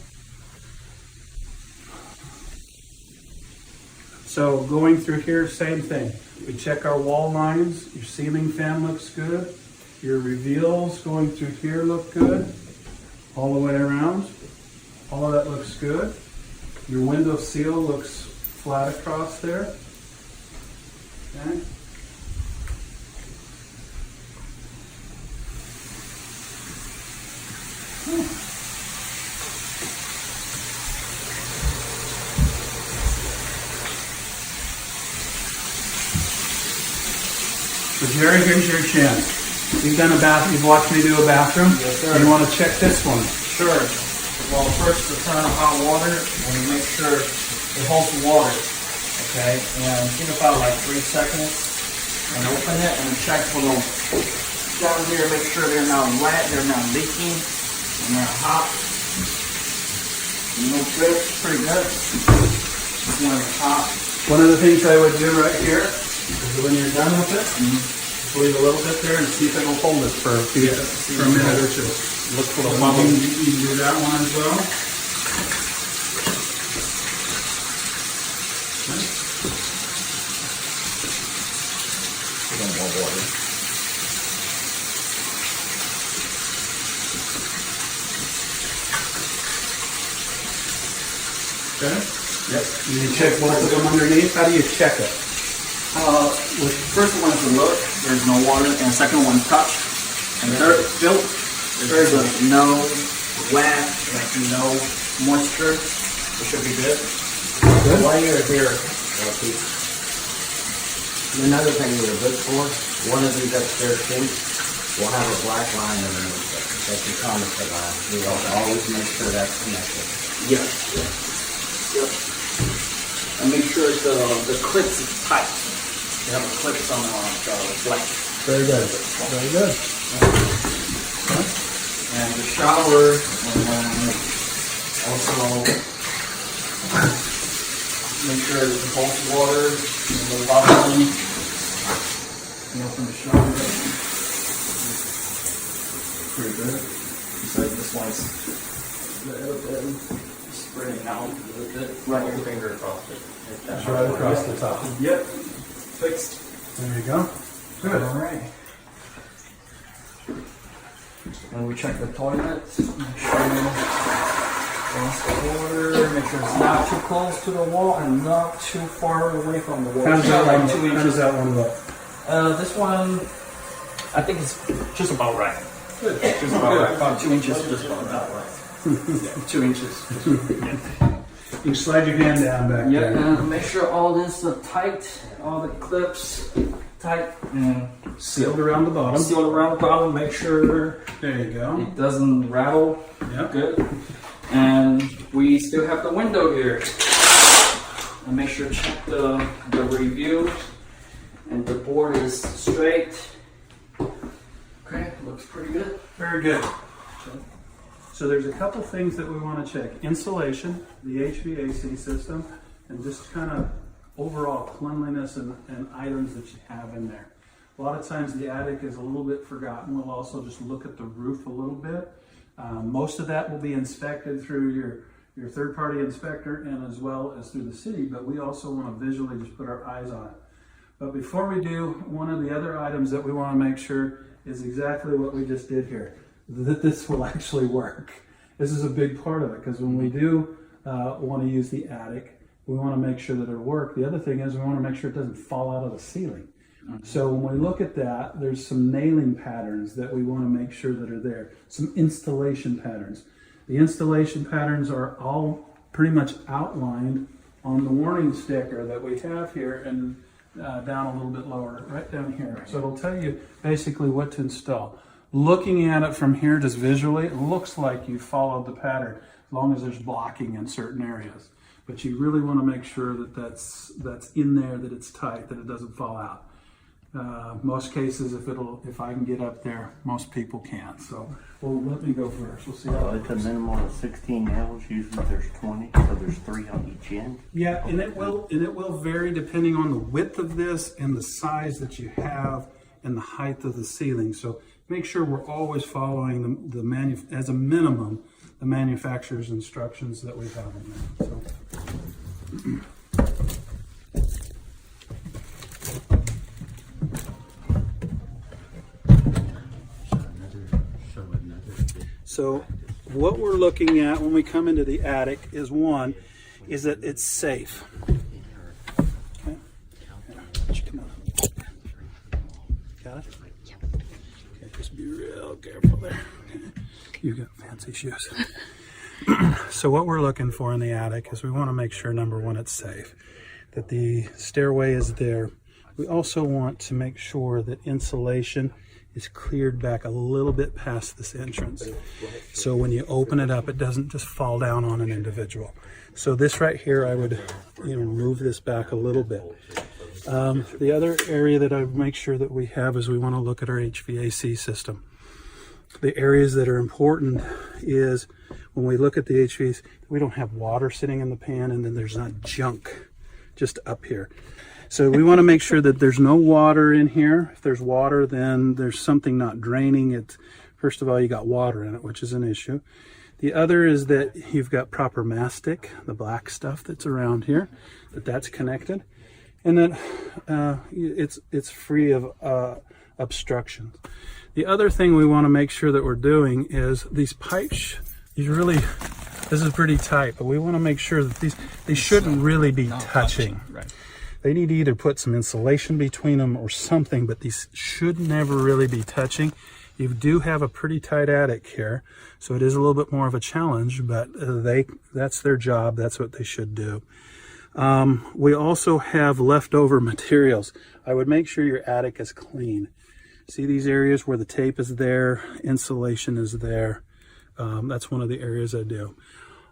So going through here, same thing. We check our wall lines. Your ceiling fan looks good. Your reveals going through here look good. All the way around. All of that looks good. Your window seal looks flat across there. Okay. So Jerry, here's your chance. You've done a bath. You've watched me do a bathroom. Yes, sir. You want to check this one? Sure. Well, first to turn on hot water and make sure it holds the water. Okay, and give about like 3 seconds and open it and check for those down here. Make sure they're not wet, they're not leaking, and they're hot. No drips, pretty good. This one is hot. One of the things I would do right here is when you're done with it, leave a little bit there and see if it'll hold it for a minute or two. Look for the You bubble. can do that one as well. More water. Okay. Yep. You check both of them underneath. How do you check it? With first one is look, there's no water, and second one touch, and third built, there's no wet, like no moisture. It should be good. Good. While you're here, Keith, another thing you're good for, one of these upstairs sinks will have a black line underneath it. That's your condensate line. You always make sure that's connected. Yes. Yep. And make sure the clips is tight. You have the clips on the flat. Very good. Very good. Okay. And the shower, and then also make sure it holds water in the bottom. And open the shower. Pretty good. Besides this one's a little bit spreading out a little bit. Run your finger across it. That's right across the top. Yep. Fixed. There you go. Good. All right. And we check the toilet. Make sure it's the water. Make sure it's not too close to the wall and not too far away from the wall. How does that Like one 2 look? How inches. does that one look? This one, I think it's just about right. Good. Just about right. About 2 inches. Just about right. Yeah, 2 inches. You can slide your hand down back Yeah, there. and make sure all this tight, all the clips tight, and Sealed around the bottom. sealed around the bottom. Make sure There you go. it doesn't rattle. Yep. Good. And we still have the window here. And make sure to check the reviews. And the board is straight. Okay, looks pretty good. Very good. So there's a couple things that we want to check. Insulation, the HVAC system, and just kind of overall cleanliness and items that you have in there. A lot of times the attic is a little bit forgotten. We'll also just look at the roof a little bit. Most of that will be inspected through your third-party inspector and as well as through the city, but we also want to visually just put our eyes on it. But before we do, one of the other items that we want to make sure is exactly what we just did here, that this will actually work. This is a big part of it, because when we do want to use the attic, we want to make sure that it'll work. The other thing is we want to make sure it doesn't fall out of the ceiling. So when we look at that, there's some nailing patterns that we want to make sure that are there, some installation patterns. The installation patterns are all pretty much outlined on the warning sticker that we have here and down a little bit lower, right down here. So it'll tell you basically what to install. Looking at it from here just visually, it looks like you followed the pattern as long as there's blocking in certain areas. But you really want to make sure that that's in there, that it's tight, that it doesn't fall out. Most cases, if I can get up there, most people can't. So, well, let me go first. We'll see. Well, it's a minimum of 16 nails. Usually there's 20, so there's 3 on each end. Yeah, and it will vary depending on the width of this and the size that you have and the height of the ceiling. So make sure we're always following as a minimum the manufacturer's instructions that we have in there. So. So what we're looking at when we come into the attic is that it's safe. Okay. Come on. Got it? Okay, just be real careful there. Okay. You've got fancy shoes. So what we're looking for in the attic is we want to make sure, number one, it's safe, that the stairway is there. We also want to make sure that insulation is cleared back a little bit past this entrance. So when you open it up, it doesn't just fall down on an individual. So this right here, I would move this back a little bit. The other area that I would make sure that we have is we want to look at our HVAC system. The areas that are important is when we look at the HVAC, we don't have water sitting in the pan and then there's not junk just up here. So we want to make sure that there's no water in here. If there's water, then there's something not draining. First of all, you got water in it, which is an issue. The other is that you've got proper mastic, the black stuff that's around here, that's connected. And then it's free of obstructions. The other thing we want to make sure that we're doing is these pipes, this is pretty tight, but we want to make sure that they shouldn't really be touching. Right. They need to either put some insulation between them or something, but these should never really be touching. You do have a pretty tight attic here, so it is a little bit more of a challenge, but that's their job. That's what they should do. We also have leftover materials. I would make sure your attic is clean. See these areas where the tape is there, insulation is there. That's one of the areas I do.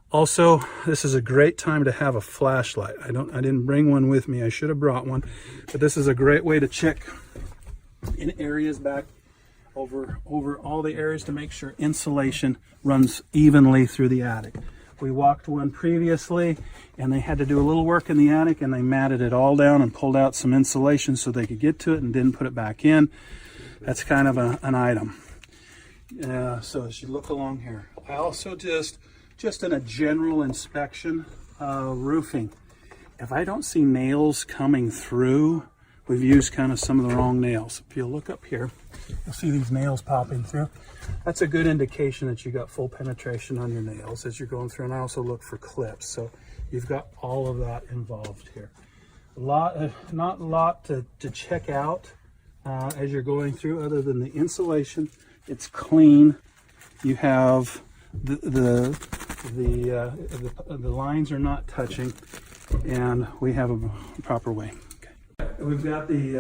Also, this is a great time to have a flashlight. I didn't bring one with me. I should have brought one, but this is a great way to check in areas back over all the areas to make sure insulation runs evenly through the attic. We walked one previously and they had to do a little work in the attic and they matted it all down and pulled out some insulation so they could get to it and didn't put it back in. That's kind of an item. So as you look along here, I also just in a general inspection, roofing. If I don't see nails coming through, we've used kind of some of the wrong nails. If you look up here, you'll see these nails popping through. That's a good indication that you got full penetration on your nails as you're going through. And I also look for clips. So you've got all of that involved here. Not a lot to check out as you're going through other than the insulation. It's clean. You have the lines are not touching, and we have a proper way. Okay. We've got we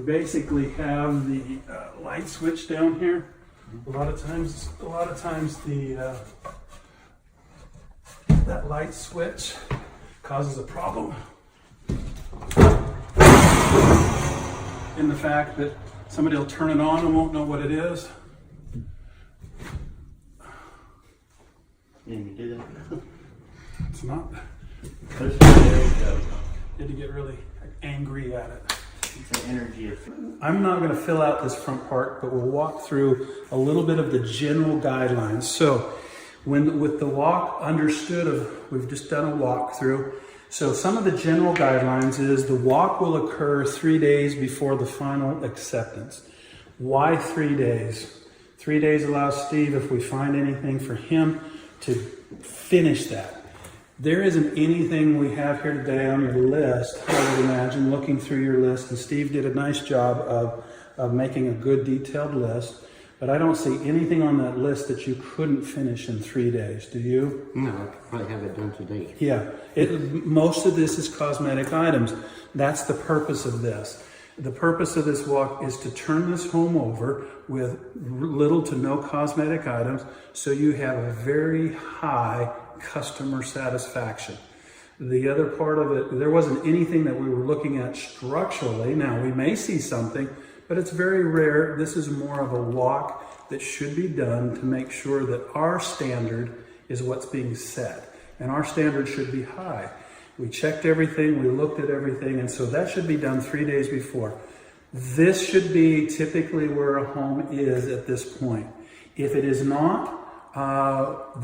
basically have the light switch down here. A lot of times that light switch causes a problem in the fact that somebody will turn it on and won't know what it is. Yeah, you do that. It's not. There we go. You had to get really angry at it. It's an energy. I'm not going to fill out this front part, but we'll walk through a little bit of the general guidelines. So with the walk we've just done a walkthrough. So some of the general guidelines is the walk will occur 3 days before the final acceptance. Why 3 days? 3 days allows Steve, if we find anything for him, to finish that. There isn't anything we have here today on your list, I would imagine, looking through your list, and Steve did a nice job of making a good detailed list, but I don't see anything on that list that you couldn't finish in 3 days. Do you? No, I could probably have it done today. Yeah, most of this is cosmetic items. That's the purpose of this. The purpose of this walk is to turn this home over with little to no cosmetic items so you have a very high customer satisfaction. The other part of it, there wasn't anything that we were looking at structurally. Now, we may see something, but it's very rare. This is more of a walk that should be done to make sure that our standard is what's being set. And our standard should be high. We checked everything, we looked at everything, and so that should be done 3 days before. This should be typically where a home is at this point. If it is not,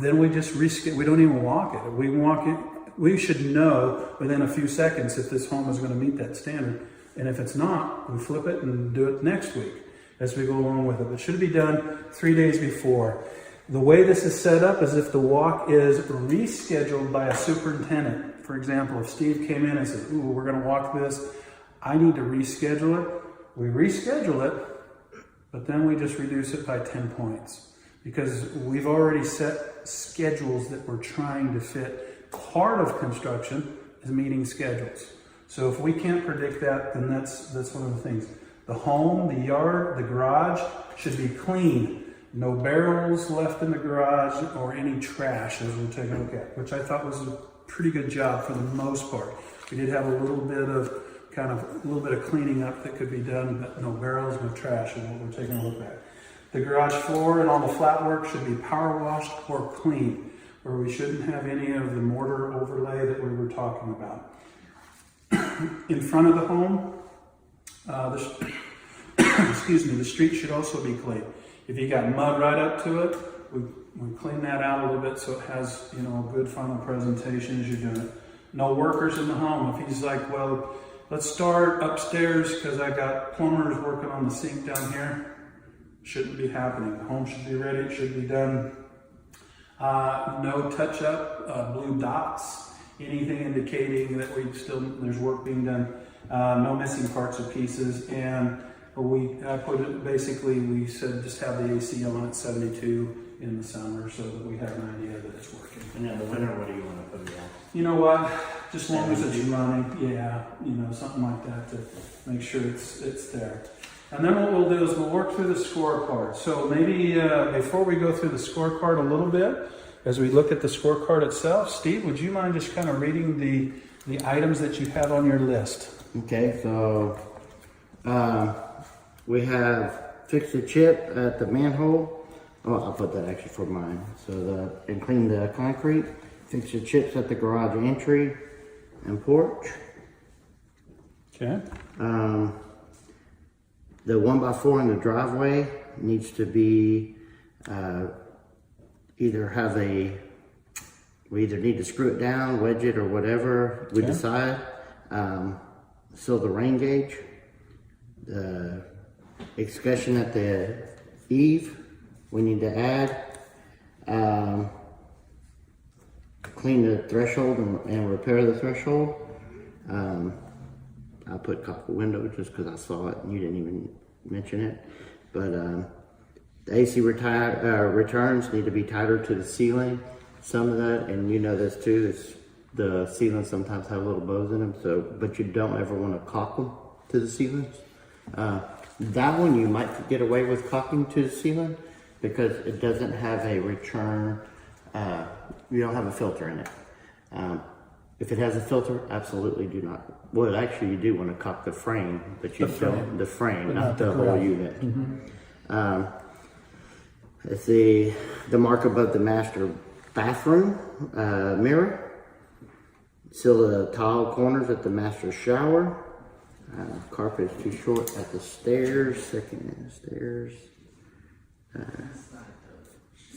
then we just we don't even walk it. We walk it. We should know within a few seconds if this home is going to meet that standard. And if it's not, we flip it and do it next week as we go along with it. It should be done 3 days before. The way this is set up is if the walk is rescheduled by a superintendent. For example, if Steve came in and said, ooh, we're going to walk this, I need to reschedule it. We reschedule it, but then we just reduce it by 10 points because we've already set schedules that we're trying to fit. Part of construction is meeting schedules. So if we can't predict that, then that's one of the things. The home, the yard, the garage should be clean. No barrels left in the garage or any trash as we're taking a look at, which I thought was a pretty good job for the most part. We did have a little bit of cleaning up that could be done, but no barrels, no trash is what we're taking a look at. The garage floor and all the flat work should be power washed or clean, where we shouldn't have any of the mortar overlay that we were talking about. In front of the home, the street should also be clean. If you got mud right up to it, we clean that out a little bit so it has, a good final presentation as you're doing it. No workers in the home. If he's like, well, let's start upstairs because I got plumbers working on the sink down here, shouldn't be happening. The home should be ready. It should be done. No touch-up, blue dots, anything indicating that there's work being done. No missing parts or pieces, and we said just have the AC on at 72 in the summer so that we have an idea that it's working. And in the winter, what do you want to put it on? You know what? Just as long as it's running, something like that to make sure it's there. And then what we'll do is we'll work through the scorecard. So maybe before we go through the scorecard a little bit, as we look at the scorecard itself, Steve, would you mind just kind of reading the items that you have on your list? Okay, so we have fix the chip at the manhole. Oh, I'll put that actually for mine. So and clean the concrete, fix the chips at the garage entry and porch. Okay. The 1x4 in the driveway needs to be we either need to screw it down, wedge it, or whatever we decide. Seal the rain gauge. The excavation at the eave, we need to add. Clean the threshold and repair the threshold. I put copper window just because I saw it and you didn't even mention it. But the AC returns need to be tighter to the ceiling. Some of that, and you know this too, is the ceilings sometimes have little bows in them. But you don't ever want to caulk them to the ceilings. That one you might get away with caulking to the ceiling because it doesn't have a return. You don't have a filter in it. If it has a filter, absolutely do not. Well, actually, you do want to caulk the frame, but you don't the frame, not the whole unit. Mm-hmm. It's the mark above the master bathroom mirror. Seal the tile corners at the master shower. Carpet is too short at the stairs. Second stairs.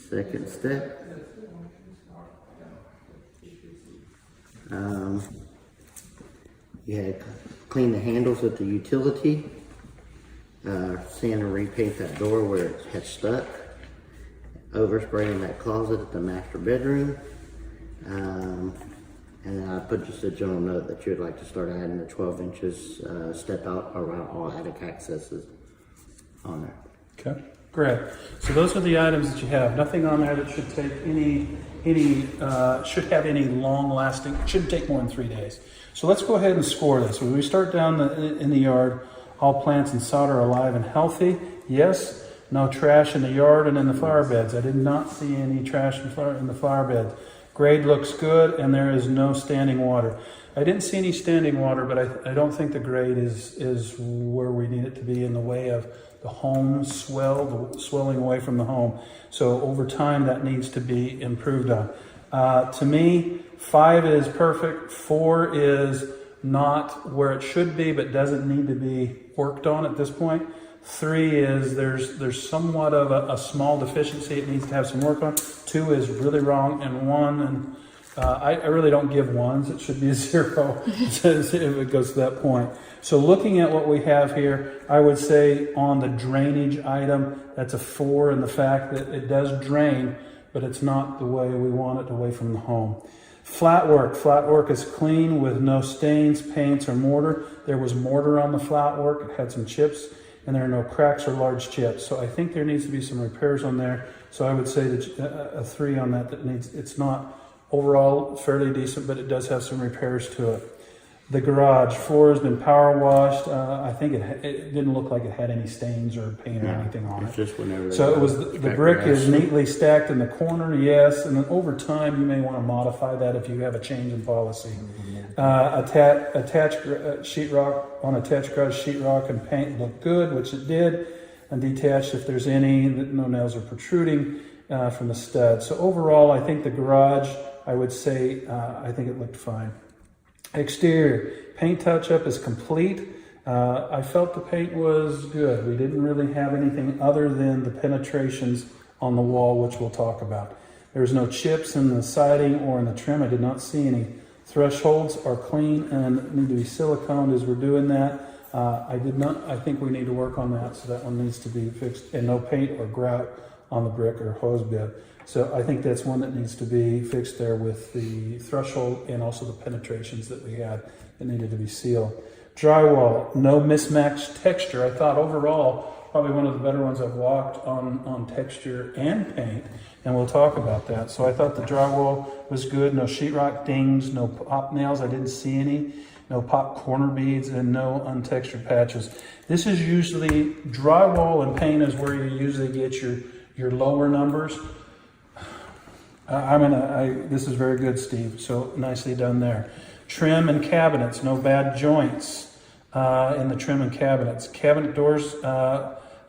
Second step. Clean the handles at the utility. Sand and repaint that door where it has stuck. Overspray in that closet at the master bedroom. And I put just a general note that you'd like to start adding the 12 inches step out around all attic accesses on there. Okay, great. So those are the items that you have. Nothing on there that should take should have any long lasting, shouldn't take more than 3 days. So let's go ahead and score this. When we start down in the yard, all plants and sod are alive and healthy. Yes. No trash in the yard and in the flower beds. I did not see any trash in the flower beds. Grade looks good, and there is no standing water. I didn't see any standing water, but I don't think the grade is where we need it to be in the way of the home swelling away from the home. So over time, that needs to be improved on. To me, 5 is perfect. 4 is not where it should be, but doesn't need to be worked on at this point. 3 is there's somewhat of a small deficiency. It needs to have some work on. 2 is really wrong, and 1, and I really don't give 1s. It should be a 0 if it goes to that point. So looking at what we have here, I would say on the drainage item, that's a 4 in the fact that it does drain, but it's not the way we want it away from the home. Flat work is clean with no stains, paints, or mortar. There was mortar on the flat work. It had some chips, and there are no cracks or large chips. So I think there needs to be some repairs on there. So I would say that a 3 on that needs, it's not overall fairly decent, but it does have some repairs to it. The garage floor has been power washed. I think it didn't look like it had any stains or paint or anything on It's it. just whenever. So it was the brick is neatly stacked in the corner, yes, and then over time you may want to modify that if you have a change in policy. Attached sheetrock on attached garage sheetrock and paint looked good, which it did, and detached if there's any, no nails are protruding from the stud. So overall, I think the garage, I would say, I think it looked fine. Exterior paint touch-up is complete. I felt the paint was good. We didn't really have anything other than the penetrations on the wall, which we'll talk about. There's no chips in the siding or in the trim. I did not see any. Thresholds are clean and need to be siliconed as we're doing that. I think we need to work on that, so that one needs to be fixed. And no paint or grout on the brick or hose bib. So I think that's one that needs to be fixed there with the threshold and also the penetrations that we had that needed to be sealed. Drywall, no mismatched texture. I thought overall, probably one of the better ones I've walked on texture and paint, and we'll talk about that. So I thought the drywall was good. No sheetrock dings, no pop nails. I didn't see any. No pop corner beads, and no untextured patches. This is usually, drywall and paint is where you usually get your lower numbers. This is very good, Steve. So nicely done there. Trim and cabinets, no bad joints in the trim and cabinets. Cabinet doors,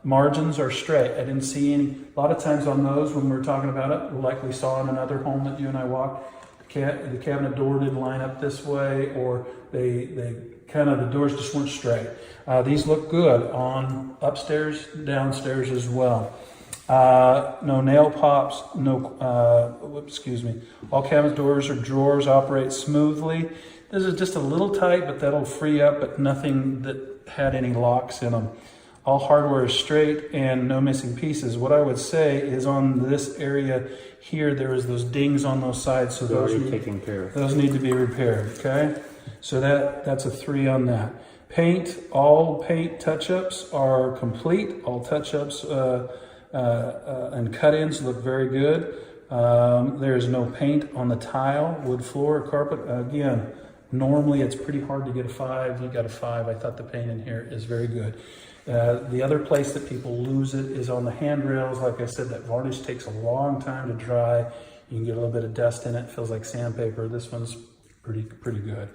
margins are straight. I didn't see any. A lot of times on those, when we were talking about it, like we saw in another home that you and I walked, the cabinet door didn't line up this way, or they kind of, the doors just weren't straight. These look good on upstairs, downstairs as well. No nail pops, all cabinet doors or drawers operate smoothly. This is just a little tight, but that'll free up, but nothing that had any locks in them. All hardware is straight and no missing pieces. What I would say is on this area here, there is those dings on those sides, so those need to be repaired, okay? So that's a 3 on that. Paint, all paint touch-ups are complete. All touch-ups and cut-ins look very good. There is no paint on the tile, wood floor, or carpet. Again, normally it's pretty hard to get a 5. You got a 5. I thought the paint in here is very good. The other place that people lose it is on the handrails. Like I said, that varnish takes a long time to dry. You can get a little bit of dust in it. Feels like sandpaper. This one's pretty good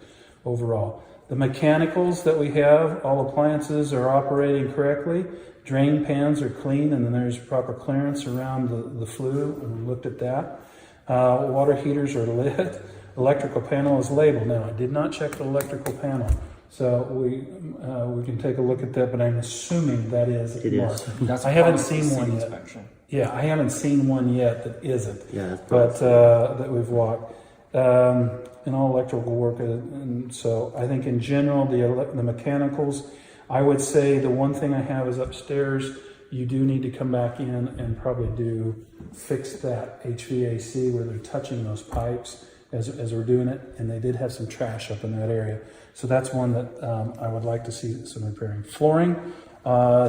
overall. The mechanicals that we have, all appliances are operating correctly. Drain pans are clean, and then there's proper clearance around the flue, and we looked at that. Water heaters are lit. Electrical panel is labeled. Now, I did not check the electrical panel, so we can take a look at that, but I'm assuming that is marked. I haven't seen one yet. Inspection. Yeah, I haven't seen one yet that isn't. Yeah, but that we've walked. And all electrical work, and so I think in general the mechanicals, I would say the one thing I have is upstairs. You do need to come back in and probably fix that HVAC where they're touching those pipes as we're doing it, and they did have some trash up in that area. So that's one that I would like to see some repairing. Flooring,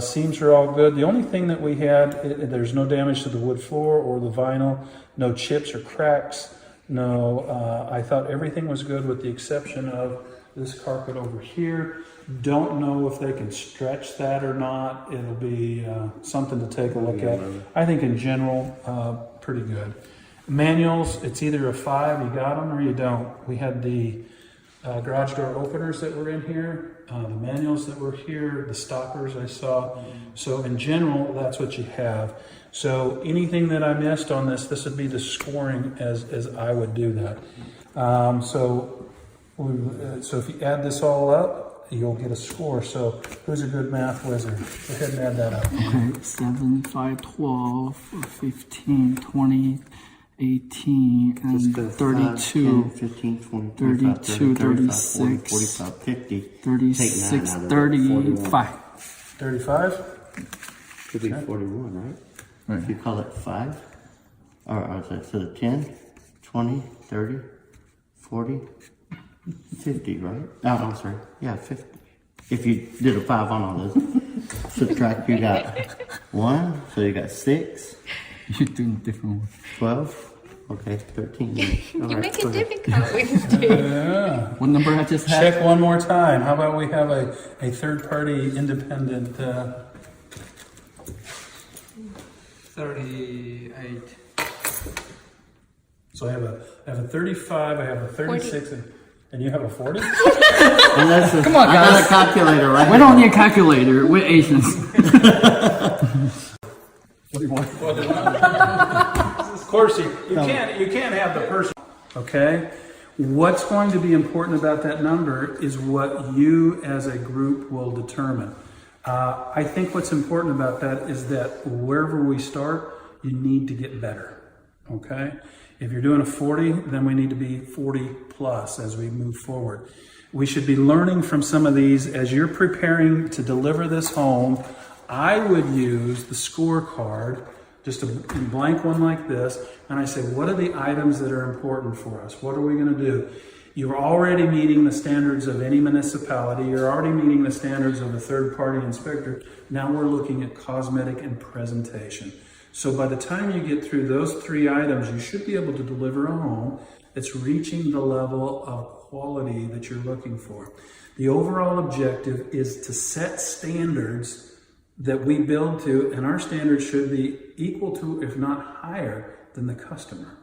seams are all good. The only thing that we had, there's no damage to the wood floor or the vinyl, no chips or cracks. No, I thought everything was good with the exception of this carpet over here. Don't know if they can stretch that or not. It'll be something to take a look at. I think in general, pretty good. Manuals, it's either a 5, you got them, or you don't. We had the garage door openers that were in here, the manuals that were here, the stoppers I saw. So in general, that's what you have. So anything that I missed on this would be the scoring as I would do that. So if you add this all up, you'll get a score. So who's a good math wizard? Go ahead and add that up. Okay, 7, 5, 12, 15, 20, 18, and 32, 15, 20, 32, 36, 36, 45, 50. 36, Take 9 out of it, 35. 35? Should be 41, right? Right. If you call it 5, or is that so 10, 20, 30, 40, 50, right? Oh, I'm sorry. Yeah, 50. If you did a 5 on all those, subtract, you got 1, so you got 6, You're doing different one. 12, okay, 13. All You right, make go it ahead. difficult with you. Yeah. What number I just had? Check one more time. How about we have a third-party independent, 38. so I have a 35, I have a 36, and you have a 40? Unless it's, Come on, I got guys. a calculator right We here. don't need a calculator. We're Asians. Of course, you can't have the person. Okay? What's going to be important about that number is what you as a group will determine. I think what's important about that is that wherever we start, you need to get better. Okay? If you're doing a 40, then we need to be 40 plus as we move forward. We should be learning from some of these as you're preparing to deliver this home. I would use the scorecard, just a blank one like this, and I say, what are the items that are important for us? What are we going to do? You're already meeting the standards of any municipality. You're already meeting the standards of a third-party inspector. Now we're looking at cosmetic and presentation. So by the time you get through those 3 items, you should be able to deliver a home that's reaching the level of quality that you're looking for. The overall objective is to set standards that we build to, and our standards should be equal to, if not higher, than the customer.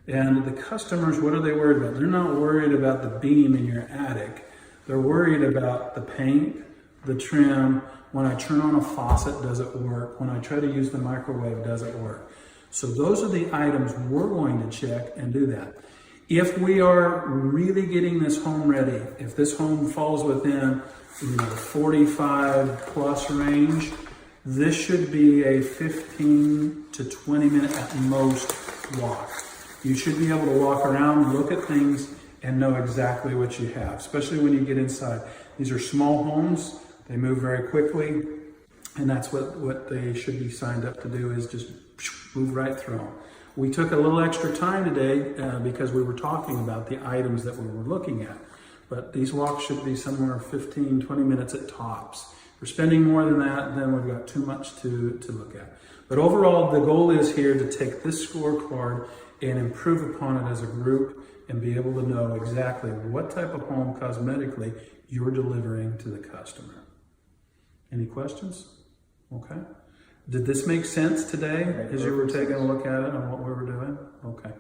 And the customers, what are they worried about? They're not worried about the beam in your attic. They're worried about the paint, the trim. When I turn on a faucet, does it work? When I try to use the microwave, does it work? So those are the items we're going to check and do that. If we are really getting this home ready, if this home falls within 45 plus range, this should be a 15 to 20 minute at most walk. You should be able to walk around, look at things, and know exactly what you have, especially when you get inside. These are small homes, they move very quickly, and that's what they should be signed up to do, is just move right through them. We took a little extra time today because we were talking about the items that we were looking at. But these walks should be somewhere 15, 20 minutes at tops. If we're spending more than that, then we've got too much to look at. But overall, the goal is here to take this scorecard and improve upon it as a group and be able to know exactly what type of home cosmetically you're delivering to the customer. Any questions? Okay. Did this make sense today as you were taking a look at it and what we were doing? Okay.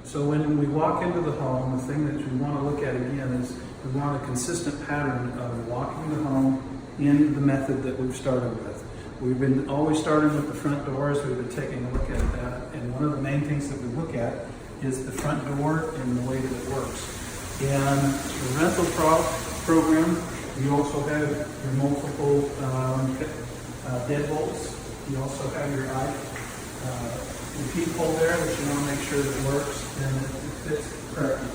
So when we walk into the home, the thing that we want to look at again is we want a consistent pattern of walking the home in the method that we've started with. We've been always starting with the front doors. We've been taking a look at that. And one of the main things that we look at is the front door and the way that it works. In the rental program, you also have your multiple deadbolts. You also have your peephole there that you want to make sure that it works and it fits correctly.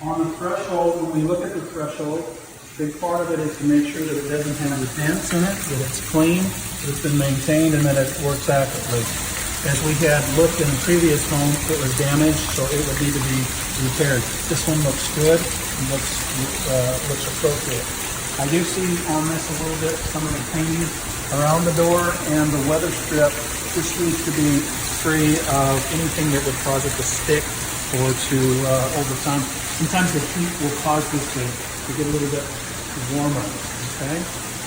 On the threshold, when we look at the threshold, a big part of it is to make sure that it doesn't have the dents in it, that it's clean, that it's been maintained, and that it works accurately. As we had looked in the previous home, it was damaged, so it would need to be repaired. This one looks good and looks appropriate. I do see on this a little bit some of the painting around the door, and the weather strip just needs to be free of anything that would cause it to stick or to over time. Sometimes the heat will cause this to get a little bit warmer. Okay.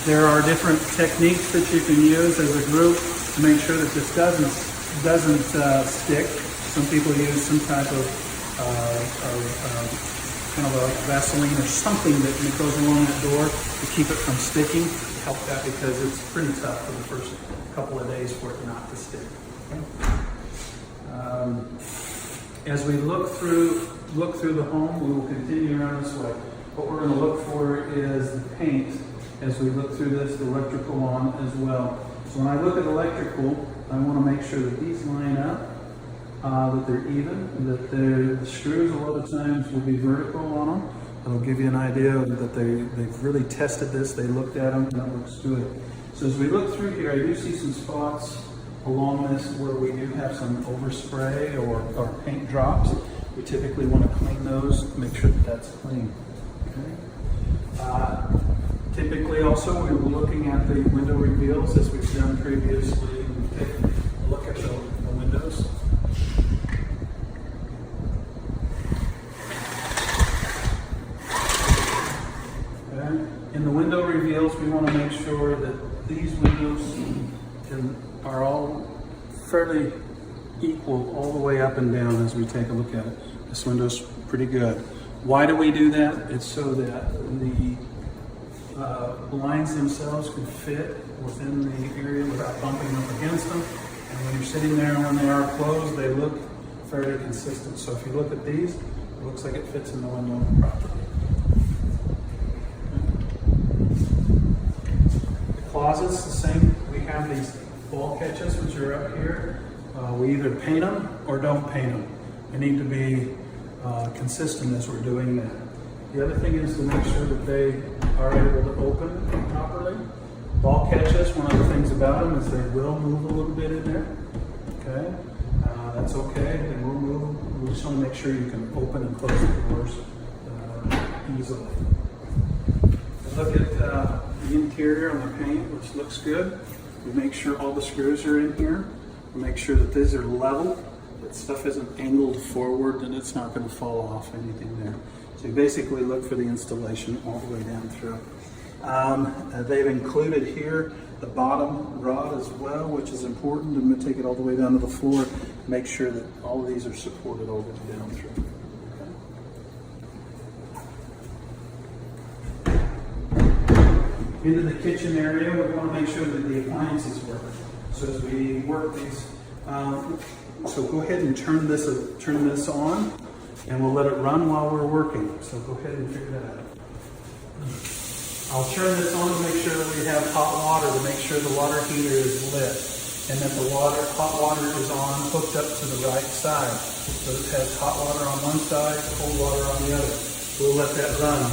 There are different techniques that you can use as a group to make sure that this doesn't doesn't stick. Some people use some type of kind of a Vaseline or something that goes along that door to keep it from sticking. Help that because it's pretty tough for the first couple of days for it not to stick. Okay? As we look through the home, we will continue around this way. What we're going to look for is the paint as we look through this, the electrical on as well. So when I look at electrical, I want to make sure that these line up, that they're even, that the screws a lot of times will be vertical on them. It'll give you an idea that they've really tested this, they looked at them, and that looks good. So as we look through here, I do see some spots along this where we do have some overspray or paint drops. We typically want to clean those, make sure that that's clean. Okay. Typically also we were looking at the window reveals as we've done previously. We take a look at the windows. Okay. In the window reveals, we want to make sure that these windows are all fairly equal all the way up and down as we take a look at it. This window's pretty good. Why do we do that? It's so that the blinds themselves can fit within the area without bumping up against them. And when you're sitting there and when they are closed, they look fairly consistent. So if you look at these, it looks like it fits in the window properly. The closets, the same. We have these wall catches which are up here. We either paint them or don't paint them. They need to be consistent as we're doing that. The other thing is to make sure that they are able to open properly. Ball catches, one of the things about them is they will move a little bit in there. Okay, that's okay. They will move. We just want to make sure you can open and close the doors easily. Look at the interior on the paint, which looks good. We make sure all the screws are in here. We make sure that these are level. That stuff isn't angled forward and it's not going to fall off anything there. So you basically look for the installation all the way down through. They've included here the bottom rod as well, which is important. I'm going to take it all the way down to the floor. Make sure that all of these are supported all the way down through. Into the kitchen area, we want to make sure that the appliances work. So as we work these, so go ahead and turn this on, and we'll let it run while we're working. So go ahead and figure that out. I'll turn this on to make sure that we have hot water, to make sure the water heater is lit, and that the hot water is on, hooked up to the right side. So it has hot water on one side, cold water on the other. We'll let that run.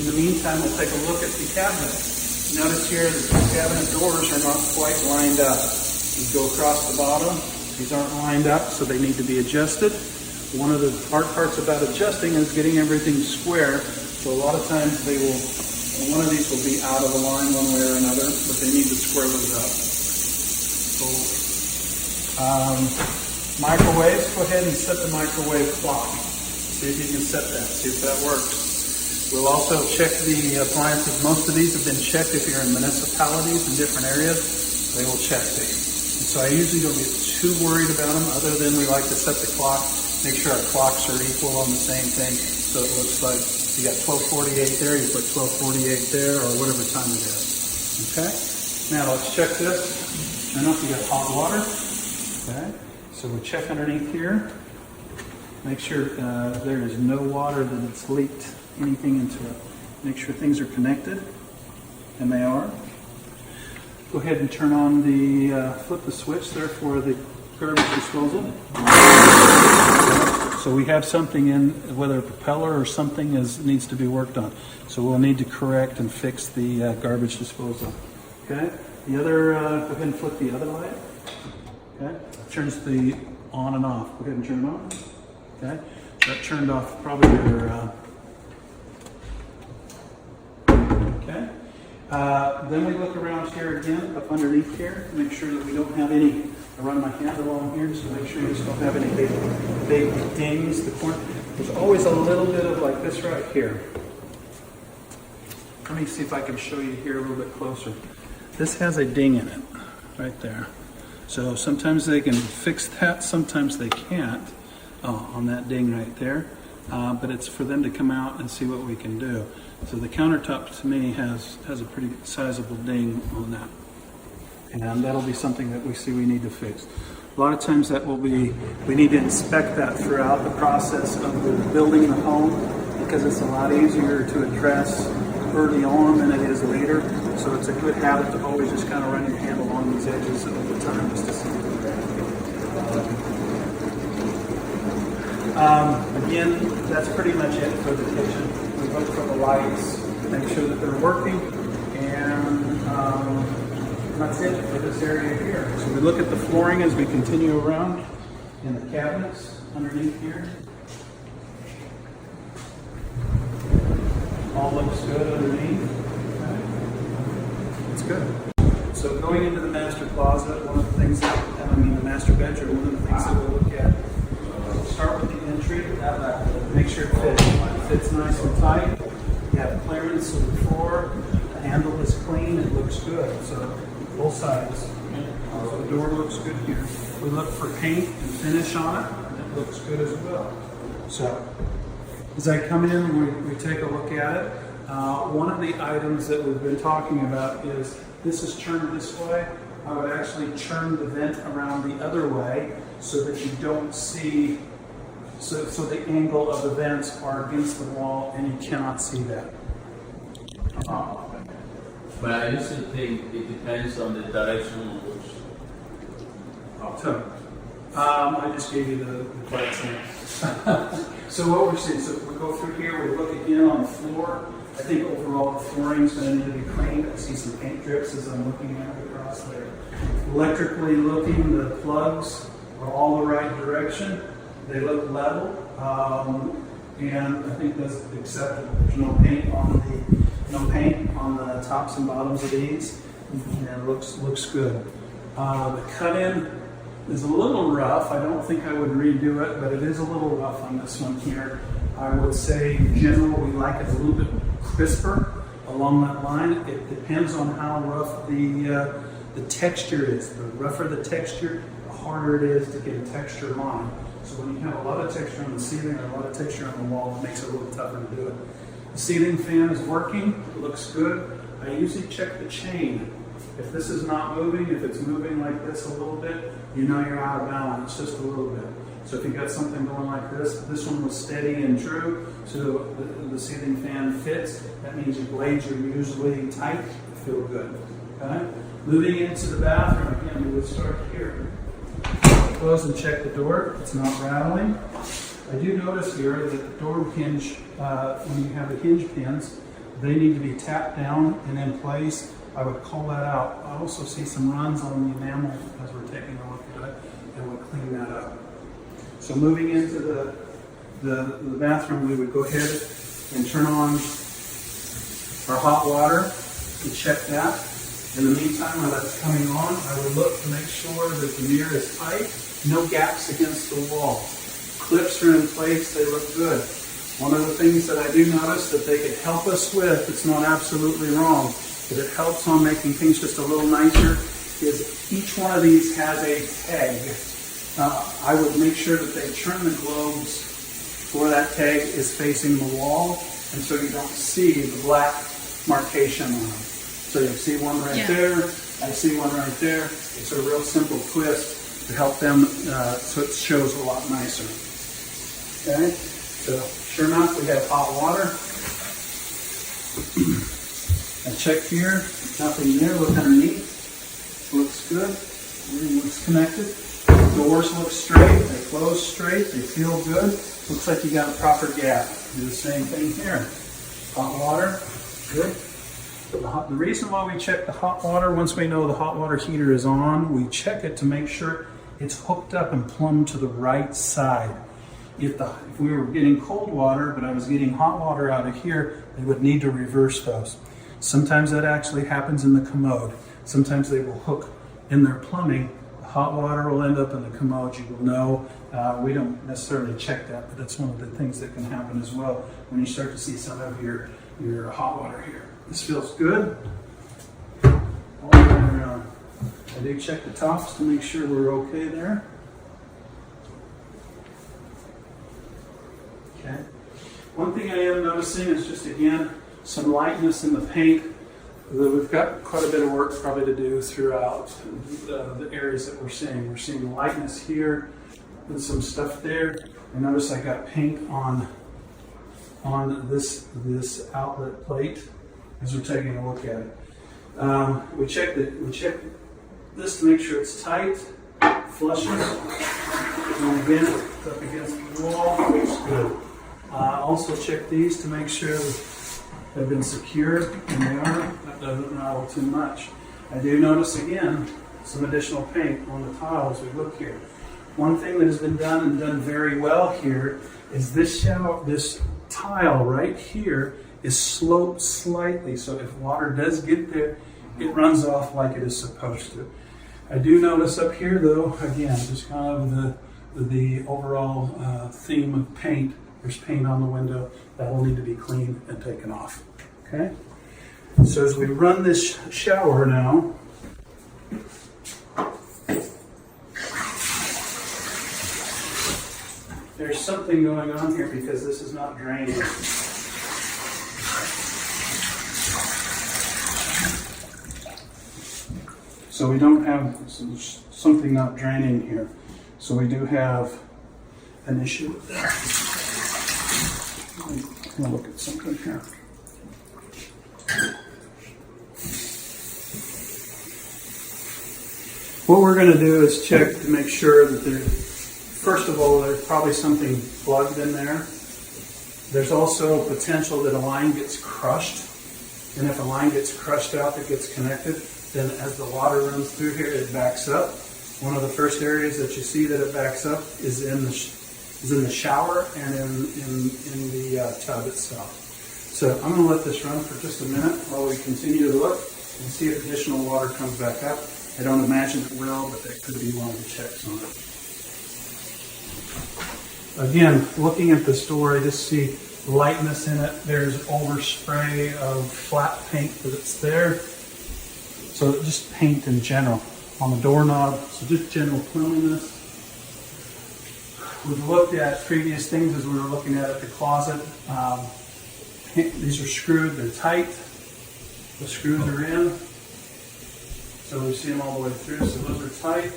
In the meantime, we'll take a look at the cabinets. Notice here that the cabinet doors are not quite lined up. You go across the bottom, these aren't lined up, so they need to be adjusted. One of the hard parts about adjusting is getting everything square. So a lot of times one of these will be out of the line one way or another, but they need to square those up. So, microwaves, go ahead and set the microwave clock. See if you can set that, see if that works. We'll also check the appliances. Most of these have been checked if you're in municipalities in different areas. They will check these. And so I usually don't get too worried about them, other than we like to set the clock, make sure our clocks are equal on the same thing. So it looks like you got 12:48 there, you put 12:48 there, or whatever time it is. Okay? Now let's check this. Sure enough, you got hot water. Okay? So we check underneath here. Make sure there is no water that it's leaked anything into it. Make sure things are connected, and they are. Go ahead and turn on flip the switch there for the garbage disposal. So we have something in, whether a propeller or something needs to be worked on. So we'll need to correct and fix the garbage disposal. Okay. The other, go ahead and flip the other light. Okay. Turns the on and off. Go ahead and turn it on. Okay. That turned off probably your. Okay. Then we look around here again, up underneath here, to make sure that we don't have any. I run my hand along here just to make sure you just don't have any big dings. There's always a little bit of like this right here. Let me see if I can show you here a little bit closer. This has a ding in it, right there. So sometimes they can fix that, sometimes they can't on that ding right there. But it's for them to come out and see what we can do. So the countertop to me has a pretty sizable ding on that. And that'll be something that we see we need to fix. A lot of times that will be, we need to inspect that throughout the process of building the home, because it's a lot easier to address early on than it is later. So it's a good habit to always just kind of run your hand along these edges at the time just to see what's there. Again, that's pretty much it for the kitchen. We look for the lights, make sure that they're working, and that's it for this area here. So we look at the flooring as we continue around in the cabinets underneath here. All looks good underneath. It's good. So going into the master closet, one of the things the master bedroom, one of the things that we'll look at, start with the entry, make sure it fits nice and tight. You have clearance of the floor, the handle is clean, it looks good. So both sides. So the door looks good here. We look for paint and finish on it, and it looks good as well. So as I come in, we take a look at it. One of the items that we've been talking about is this is turned this way. I would actually turn the vent around the other way so that you don't see, so the angle of the vents are against the wall and you cannot see that. But I used to think it depends on the direction of which. So, I just gave you the quiet sign. So what we're seeing, so we go through here, we look again on the floor. I think overall the flooring is going to need to be cleaned. I see some paint drips as I'm looking at it across there. Electrically looking, the plugs are all the right direction. They look level, and I think that's acceptable. There's no paint on the tops and bottoms of these, and it looks good. The cut-in is a little rough. I don't think I would redo it, but it is a little rough on this one here. I would say in general we like it a little bit crisper along that line. It depends on how rough the texture is. The rougher the texture, the harder it is to get a texture line. So when you have a lot of texture on the ceiling or a lot of texture on the wall, it makes it a little tougher to do it. The ceiling fan is working, it looks good. I usually check the chain. If this is not moving, if it's moving like this a little bit, you know you're out of balance just a little bit. So if you got something going like this one was steady and true, so the ceiling fan fits. That means your blades are usually tight, feel good. Okay? Moving into the bathroom, again, we would start here. Close and check the door, it's not rattling. I do notice here that the door hinge, when you have the hinge pins, they need to be tapped down and in place. I would call that out. I also see some runs on the enamel as we're taking a look at it, and we'll clean that up. So moving into the bathroom, we would go ahead and turn on our hot water and check that. In the meantime, while that's coming on, I would look to make sure that the mirror is tight, no gaps against the wall. Clips are in place, they look good. One of the things that I do notice that they could help us with, it's not absolutely wrong, but it helps on making things just a little nicer, is each one of these has a tag. I would make sure that they turn the globes where that tag is facing the wall, and so you don't see the black markation on them. So you see one right there, I see one right there. It's a real simple twist to help them so it shows a lot nicer. Okay, so sure enough, we have hot water. I check here, nothing there, look underneath. Looks good, everything looks connected. Doors look straight, they close straight, they feel good. Looks like you got a proper gap. Do the same thing here. Hot water, good. The reason why we check the hot water, once we know the hot water heater is on, we check it to make sure it's hooked up and plumbed to the right side. If we were getting cold water, but I was getting hot water out of here, they would need to reverse those. Sometimes that actually happens in the commode. Sometimes they will hook in their plumbing. The hot water will end up in the commode. You will know. We don't necessarily check that, but that's one of the things that can happen as well when you start to see some of your hot water here. This feels good. All the way around. I do check the tops to make sure we're okay there. Okay. One thing I am noticing is just again some lightness in the paint. We've got quite a bit of work probably to do throughout the areas that we're seeing. We're seeing lightness here and some stuff there. And notice I got paint on this outlet plate as we're taking a look at it. We check this to make sure it's tight, flushes, and again it's up against the wall. Looks good. Also check these to make sure they've been secured, and they are. That doesn't rattle too much. I do notice again some additional paint on the tile as we look here. One thing that has been done and done very well here is this tile right here is sloped slightly, so if water does get there, it runs off like it is supposed to. I do notice up here though, again, just kind of the overall theme of paint. There's paint on the window that will need to be cleaned and taken off. Okay? So as we run this shower now, there's something going on here because this is not draining. So we don't have something not draining here. So we do have an issue with that. I'm gonna look at something here. What we're going to do is check to make sure that first of all, there's probably something plugged in there. There's also potential that a line gets crushed. And if a line gets crushed out that gets connected, then as the water runs through here, it backs up. One of the first areas that you see that it backs up is in the shower and in the tub itself. So I'm going to let this run for just a minute while we continue to look and see if additional water comes back up. I don't imagine it will, but that could be one of the checks on it. Again, looking at this door, I just see lightness in it. There's overspray of flat paint that's there. So just paint in general on the doorknob. So just general cleanliness. We've looked at previous things as we were looking at the closet. These are screwed, they're tight. The screws are in. So we see them all the way through, so those are tight.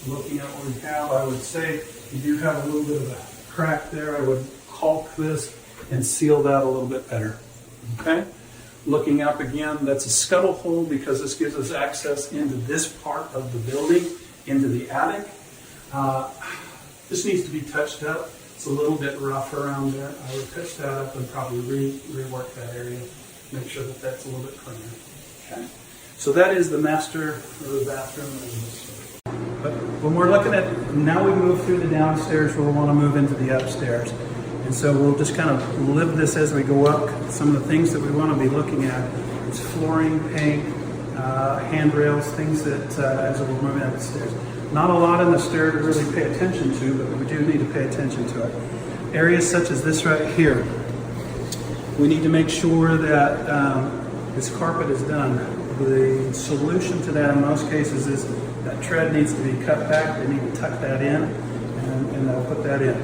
Looking at what we have, I would say you do have a little bit of a crack there. I would caulk this and seal that a little bit better. Okay? Looking up again, that's a scuttle hole because this gives us access into this part of the building, into the attic. This needs to be touched up. It's a little bit rough around there. I would touch that up and probably rework that area, make sure that that's a little bit cleaner. Okay? So that is the master of the bathroom. But when we're looking at, now we move through the downstairs, we'll want to move into the upstairs. And so we'll just kind of live this as we go up. Some of the things that we want to be looking at is flooring, paint, handrails, things that as we're moving up the stairs. Not a lot in the stair to really pay attention to, but we do need to pay attention to it. Areas such as this right here, we need to make sure that this carpet is done. The solution to that in most cases is that tread needs to be cut back. They need to tuck that in, and they'll put that in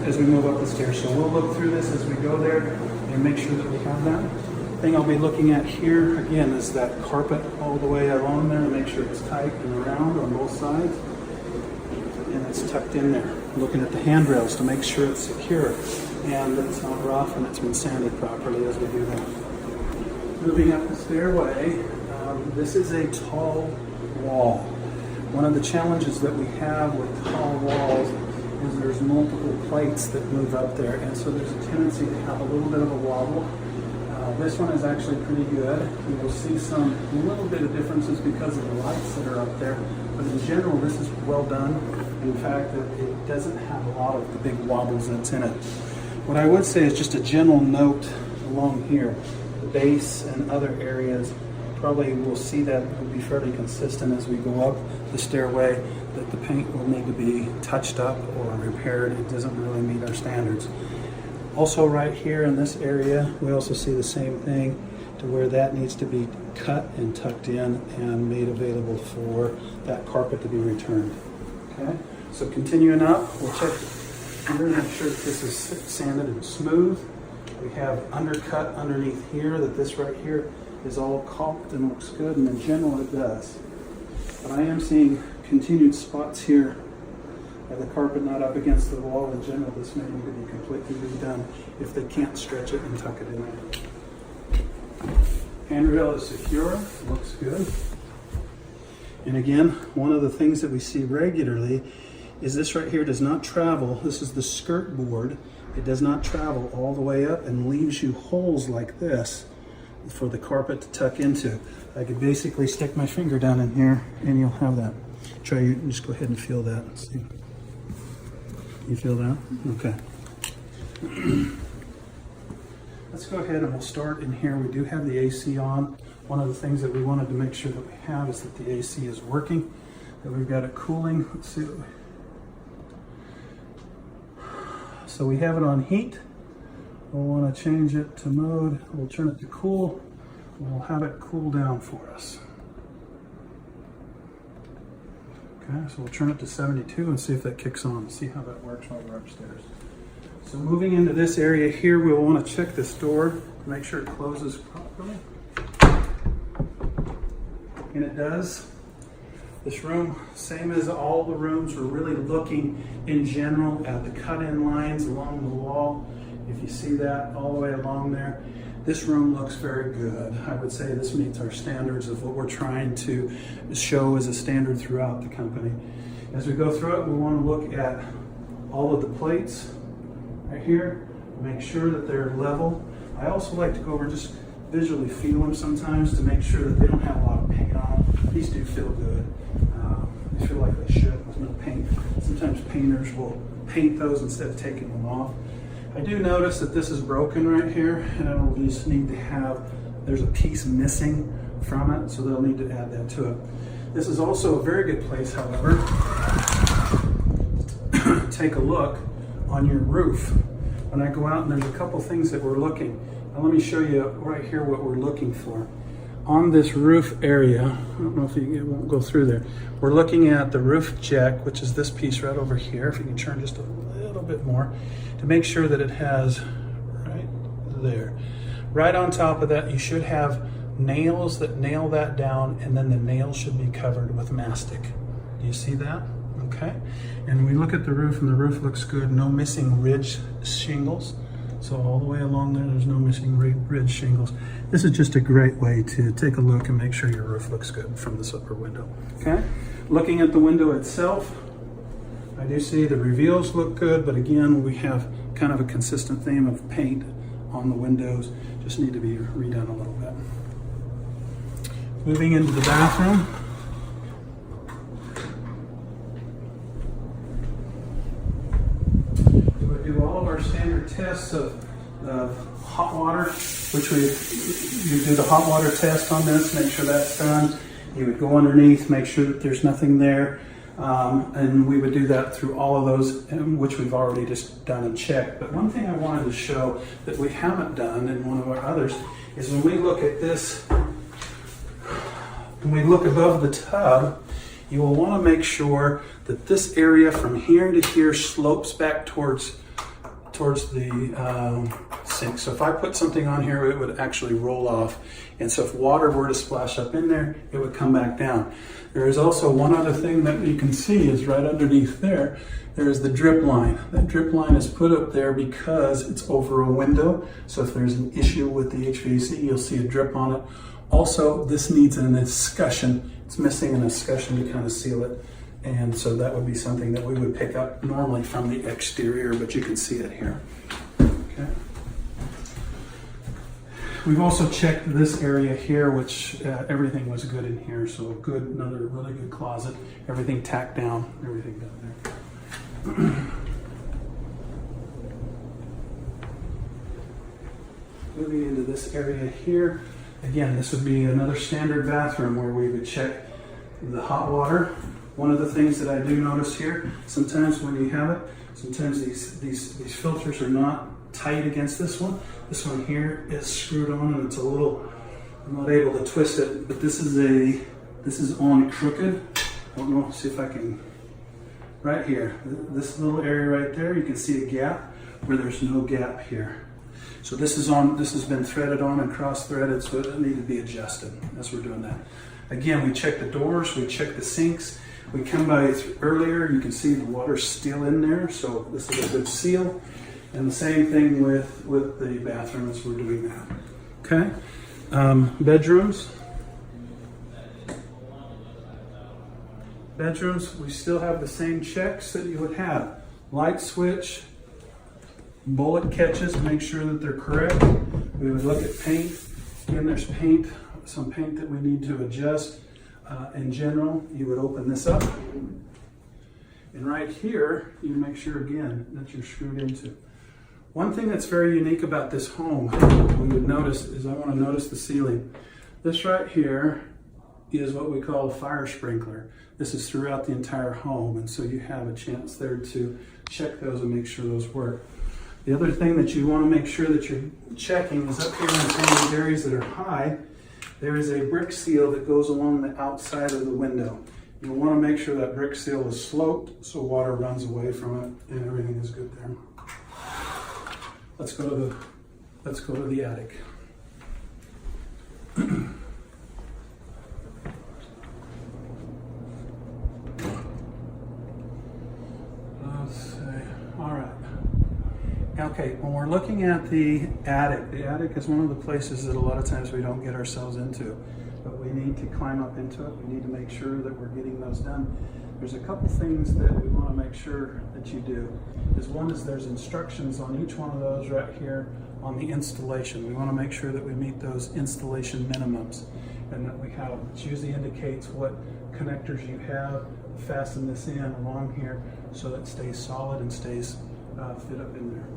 as we move up the stairs. So we'll look through this as we go there and make sure that we have that. The thing I'll be looking at here again is that carpet all the way along there to make sure it's tight and round on both sides, and it's tucked in there. Looking at the handrails to make sure it's secure and that it's not rough and it's been sanded properly as we do that. Moving up the stairway, this is a tall wall. One of the challenges that we have with tall walls is there's multiple plates that move up there, and so there's a tendency to have a little bit of a wobble. This one is actually pretty good. You'll see a little bit of differences because of the lights that are up there, but in general this is well done. In fact, it doesn't have a lot of the big wobbles that's in it. What I would say is just a general note along here. Base and other areas, probably we'll see that will be fairly consistent as we go up the stairway, that the paint will need to be touched up or repaired. It doesn't really meet our standards. Also right here in this area, we also see the same thing. to where that needs to be cut and tucked in and made available for that carpet to be returned. Okay, so continuing up, we'll check here and make sure that this is sanded and smooth. We have undercut underneath here, that this right here is all caulked and looks good, and in general it does. But I am seeing continued spots here of the carpet not up against the wall. In general, this may need to be completely redone if they can't stretch it and tuck it in there. Handrail is secure, looks good. And again, one of the things that we see regularly is this right here does not travel. This is the skirt board. It does not travel all the way up and leaves you holes like this for the carpet to tuck into. I could basically stick my finger down in here and you'll have that. Try, you just go ahead and feel that. See. You feel that? Okay. Let's go ahead and we'll start in here. We do have the AC on. One of the things that we wanted to make sure that we have is that the AC is working, that we've got it cooling. Let's see. So we have it on heat. We'll want to change it to mode. We'll turn it to cool. We'll have it cool down for us. Okay, so we'll turn it to 72 and see if that kicks on. See how that works while we're upstairs. So moving into this area here, we'll want to check this door to make sure it closes properly. And it does. This room, same as all the rooms, we're really looking in general at the cut-in lines along the wall. If you see that all the way along there, this room looks very good. I would say this meets our standards of what we're trying to show as a standard throughout the company. As we go through it, we want to look at all of the plates right here, make sure that they're level. I also like to go over and just visually feel them sometimes to make sure that they don't have a lot of paint on them. These do feel good. They feel like they should with no paint. Sometimes painters will paint those instead of taking them off. I do notice that this is broken right here, and it'll just need to have, there's a piece missing from it, so they'll need to add that to it. This is also a very good place, however, take a look on your roof. When I go out, and there's a couple things that we're looking. Now let me show you right here what we're looking for. On this roof area, I don't know if it won't go through there. We're looking at the roof jack, which is this piece right over here. If you can turn just a little bit more to make sure that it has right there. Right on top of that, you should have nails that nail that down, and then the nails should be covered with mastic. Do you see that? Okay. And we look at the roof, and the roof looks good. No missing ridge shingles. So all the way along there, there's no missing ridge shingles. This is just a great way to take a look and make sure your roof looks good from this upper window. Okay. Looking at the window itself, I do see the reveals look good, but again, we have kind of a consistent theme of paint on the windows. Just need to be redone a little bit. Moving into the bathroom. We would do all of our standard tests of hot water, which you do the hot water test on this, make sure that's done. You would go underneath, make sure that there's nothing there. And we would do that through all of those, which we've already just done and checked. But one thing I wanted to show that we haven't done in one of our others is when we look at this, when we look above the tub, you will want to make sure that this area from here to here slopes back towards the sink. So if I put something on here, it would actually roll off. And so if water were to splash up in there, it would come back down. There is also one other thing that you can see is right underneath there, there's the drip line. That drip line is put up there because it's over a window. So if there's an issue with the HVAC, you'll see a drip on it. Also, this needs an escutcheon. It's missing an escutcheon to kind of seal it. And so that would be something that we would pick up normally from the exterior, but you can see it here. Okay. We've also checked this area here, which everything was good in here. So good, another really good closet. Everything tacked down, everything down there. Moving into this area here. Again, this would be another standard bathroom where we would check the hot water. One of the things that I do notice here, sometimes when you have it, sometimes these filters are not tight against this one. This one here is screwed on and it's a little I'm not able to twist it, but this is on crooked. I don't know, see if I can, right here, this little area right there, you can see a gap where there's no gap here. So this has been threaded on and cross-threaded, so it needed to be adjusted as we're doing that. Again, we check the doors, we check the sinks. We come by earlier, you can see the water's still in there, so this is a good seal. And the same thing with the bathroom as we're doing that. Okay? Bedrooms. Bedrooms, we still have the same checks that you would have. Light switch, bullet catches, make sure that they're correct. We would look at paint. Again, there's paint, some paint that we need to adjust. In general, you would open this up. And right here, you make sure again that you're screwed into. One thing that's very unique about this home, we would notice, is I want to notice the ceiling. This right here is what we call a fire sprinkler. This is throughout the entire home, and so you have a chance there to check those and make sure those work. The other thing that you want to make sure that you're checking is up here in some of these areas that are high, there is a brick seal that goes along the outside of the window. You'll want to make sure that brick seal is sloped so water runs away from it and everything is good there. Let's go to the attic. Let's see. All right. Okay, when we're looking at the attic is one of the places that a lot of times we don't get ourselves into, but we need to climb up into it. We need to make sure that we're getting those done. There's a couple things that we want to make sure that you do. One is there's instructions on each one of those right here on the installation. We want to make sure that we meet those installation minimums and that we have, it usually indicates what connectors you have, fasten this in along here so that it stays solid and stays fit up in there.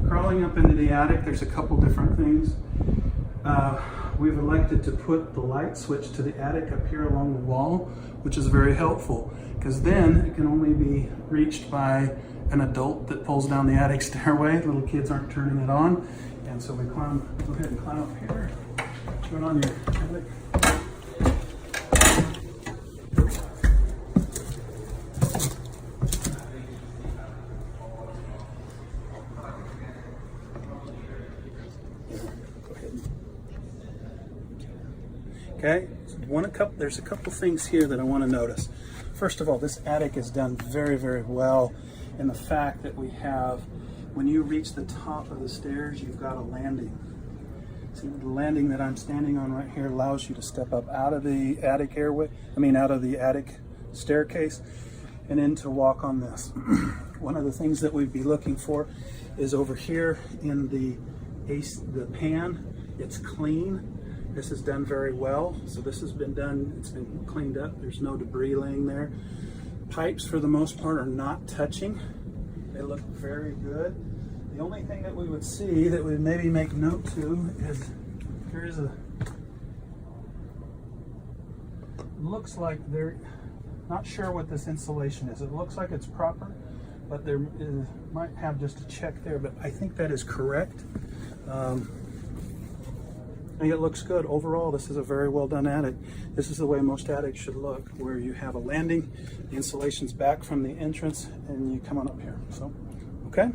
Crawling up into the attic, there's a couple different things. We've elected to put the light switch to the attic up here along the wall, which is very helpful because then it can only be reached by an adult that pulls down the attic stairway. Little kids aren't turning it on. And so we go ahead and climb up here, turn on your attic. Okay, there's a couple things here that I want to notice. First of all, this attic is done very, very well in the fact that we have, when you reach the top of the stairs, you've got a landing. See, the landing that I'm standing on right here allows you to step up out of the attic out of the attic staircase and in to walk on this. One of the things that we'd be looking for is over here in the pan, it's clean. This is done very well. So this has been done, it's been cleaned up. There's no debris laying there. Pipes for the most part are not touching. They look very good. The only thing that we would see that we maybe make note to is here's looks like they're not sure what this insulation is. It looks like it's proper, but there might have just a check there, but I think that is correct. I think it looks good. Overall, this is a very well done attic. This is the way most attics should look, where you have a landing, the insulation's back from the entrance, and you come on up here. So, okay?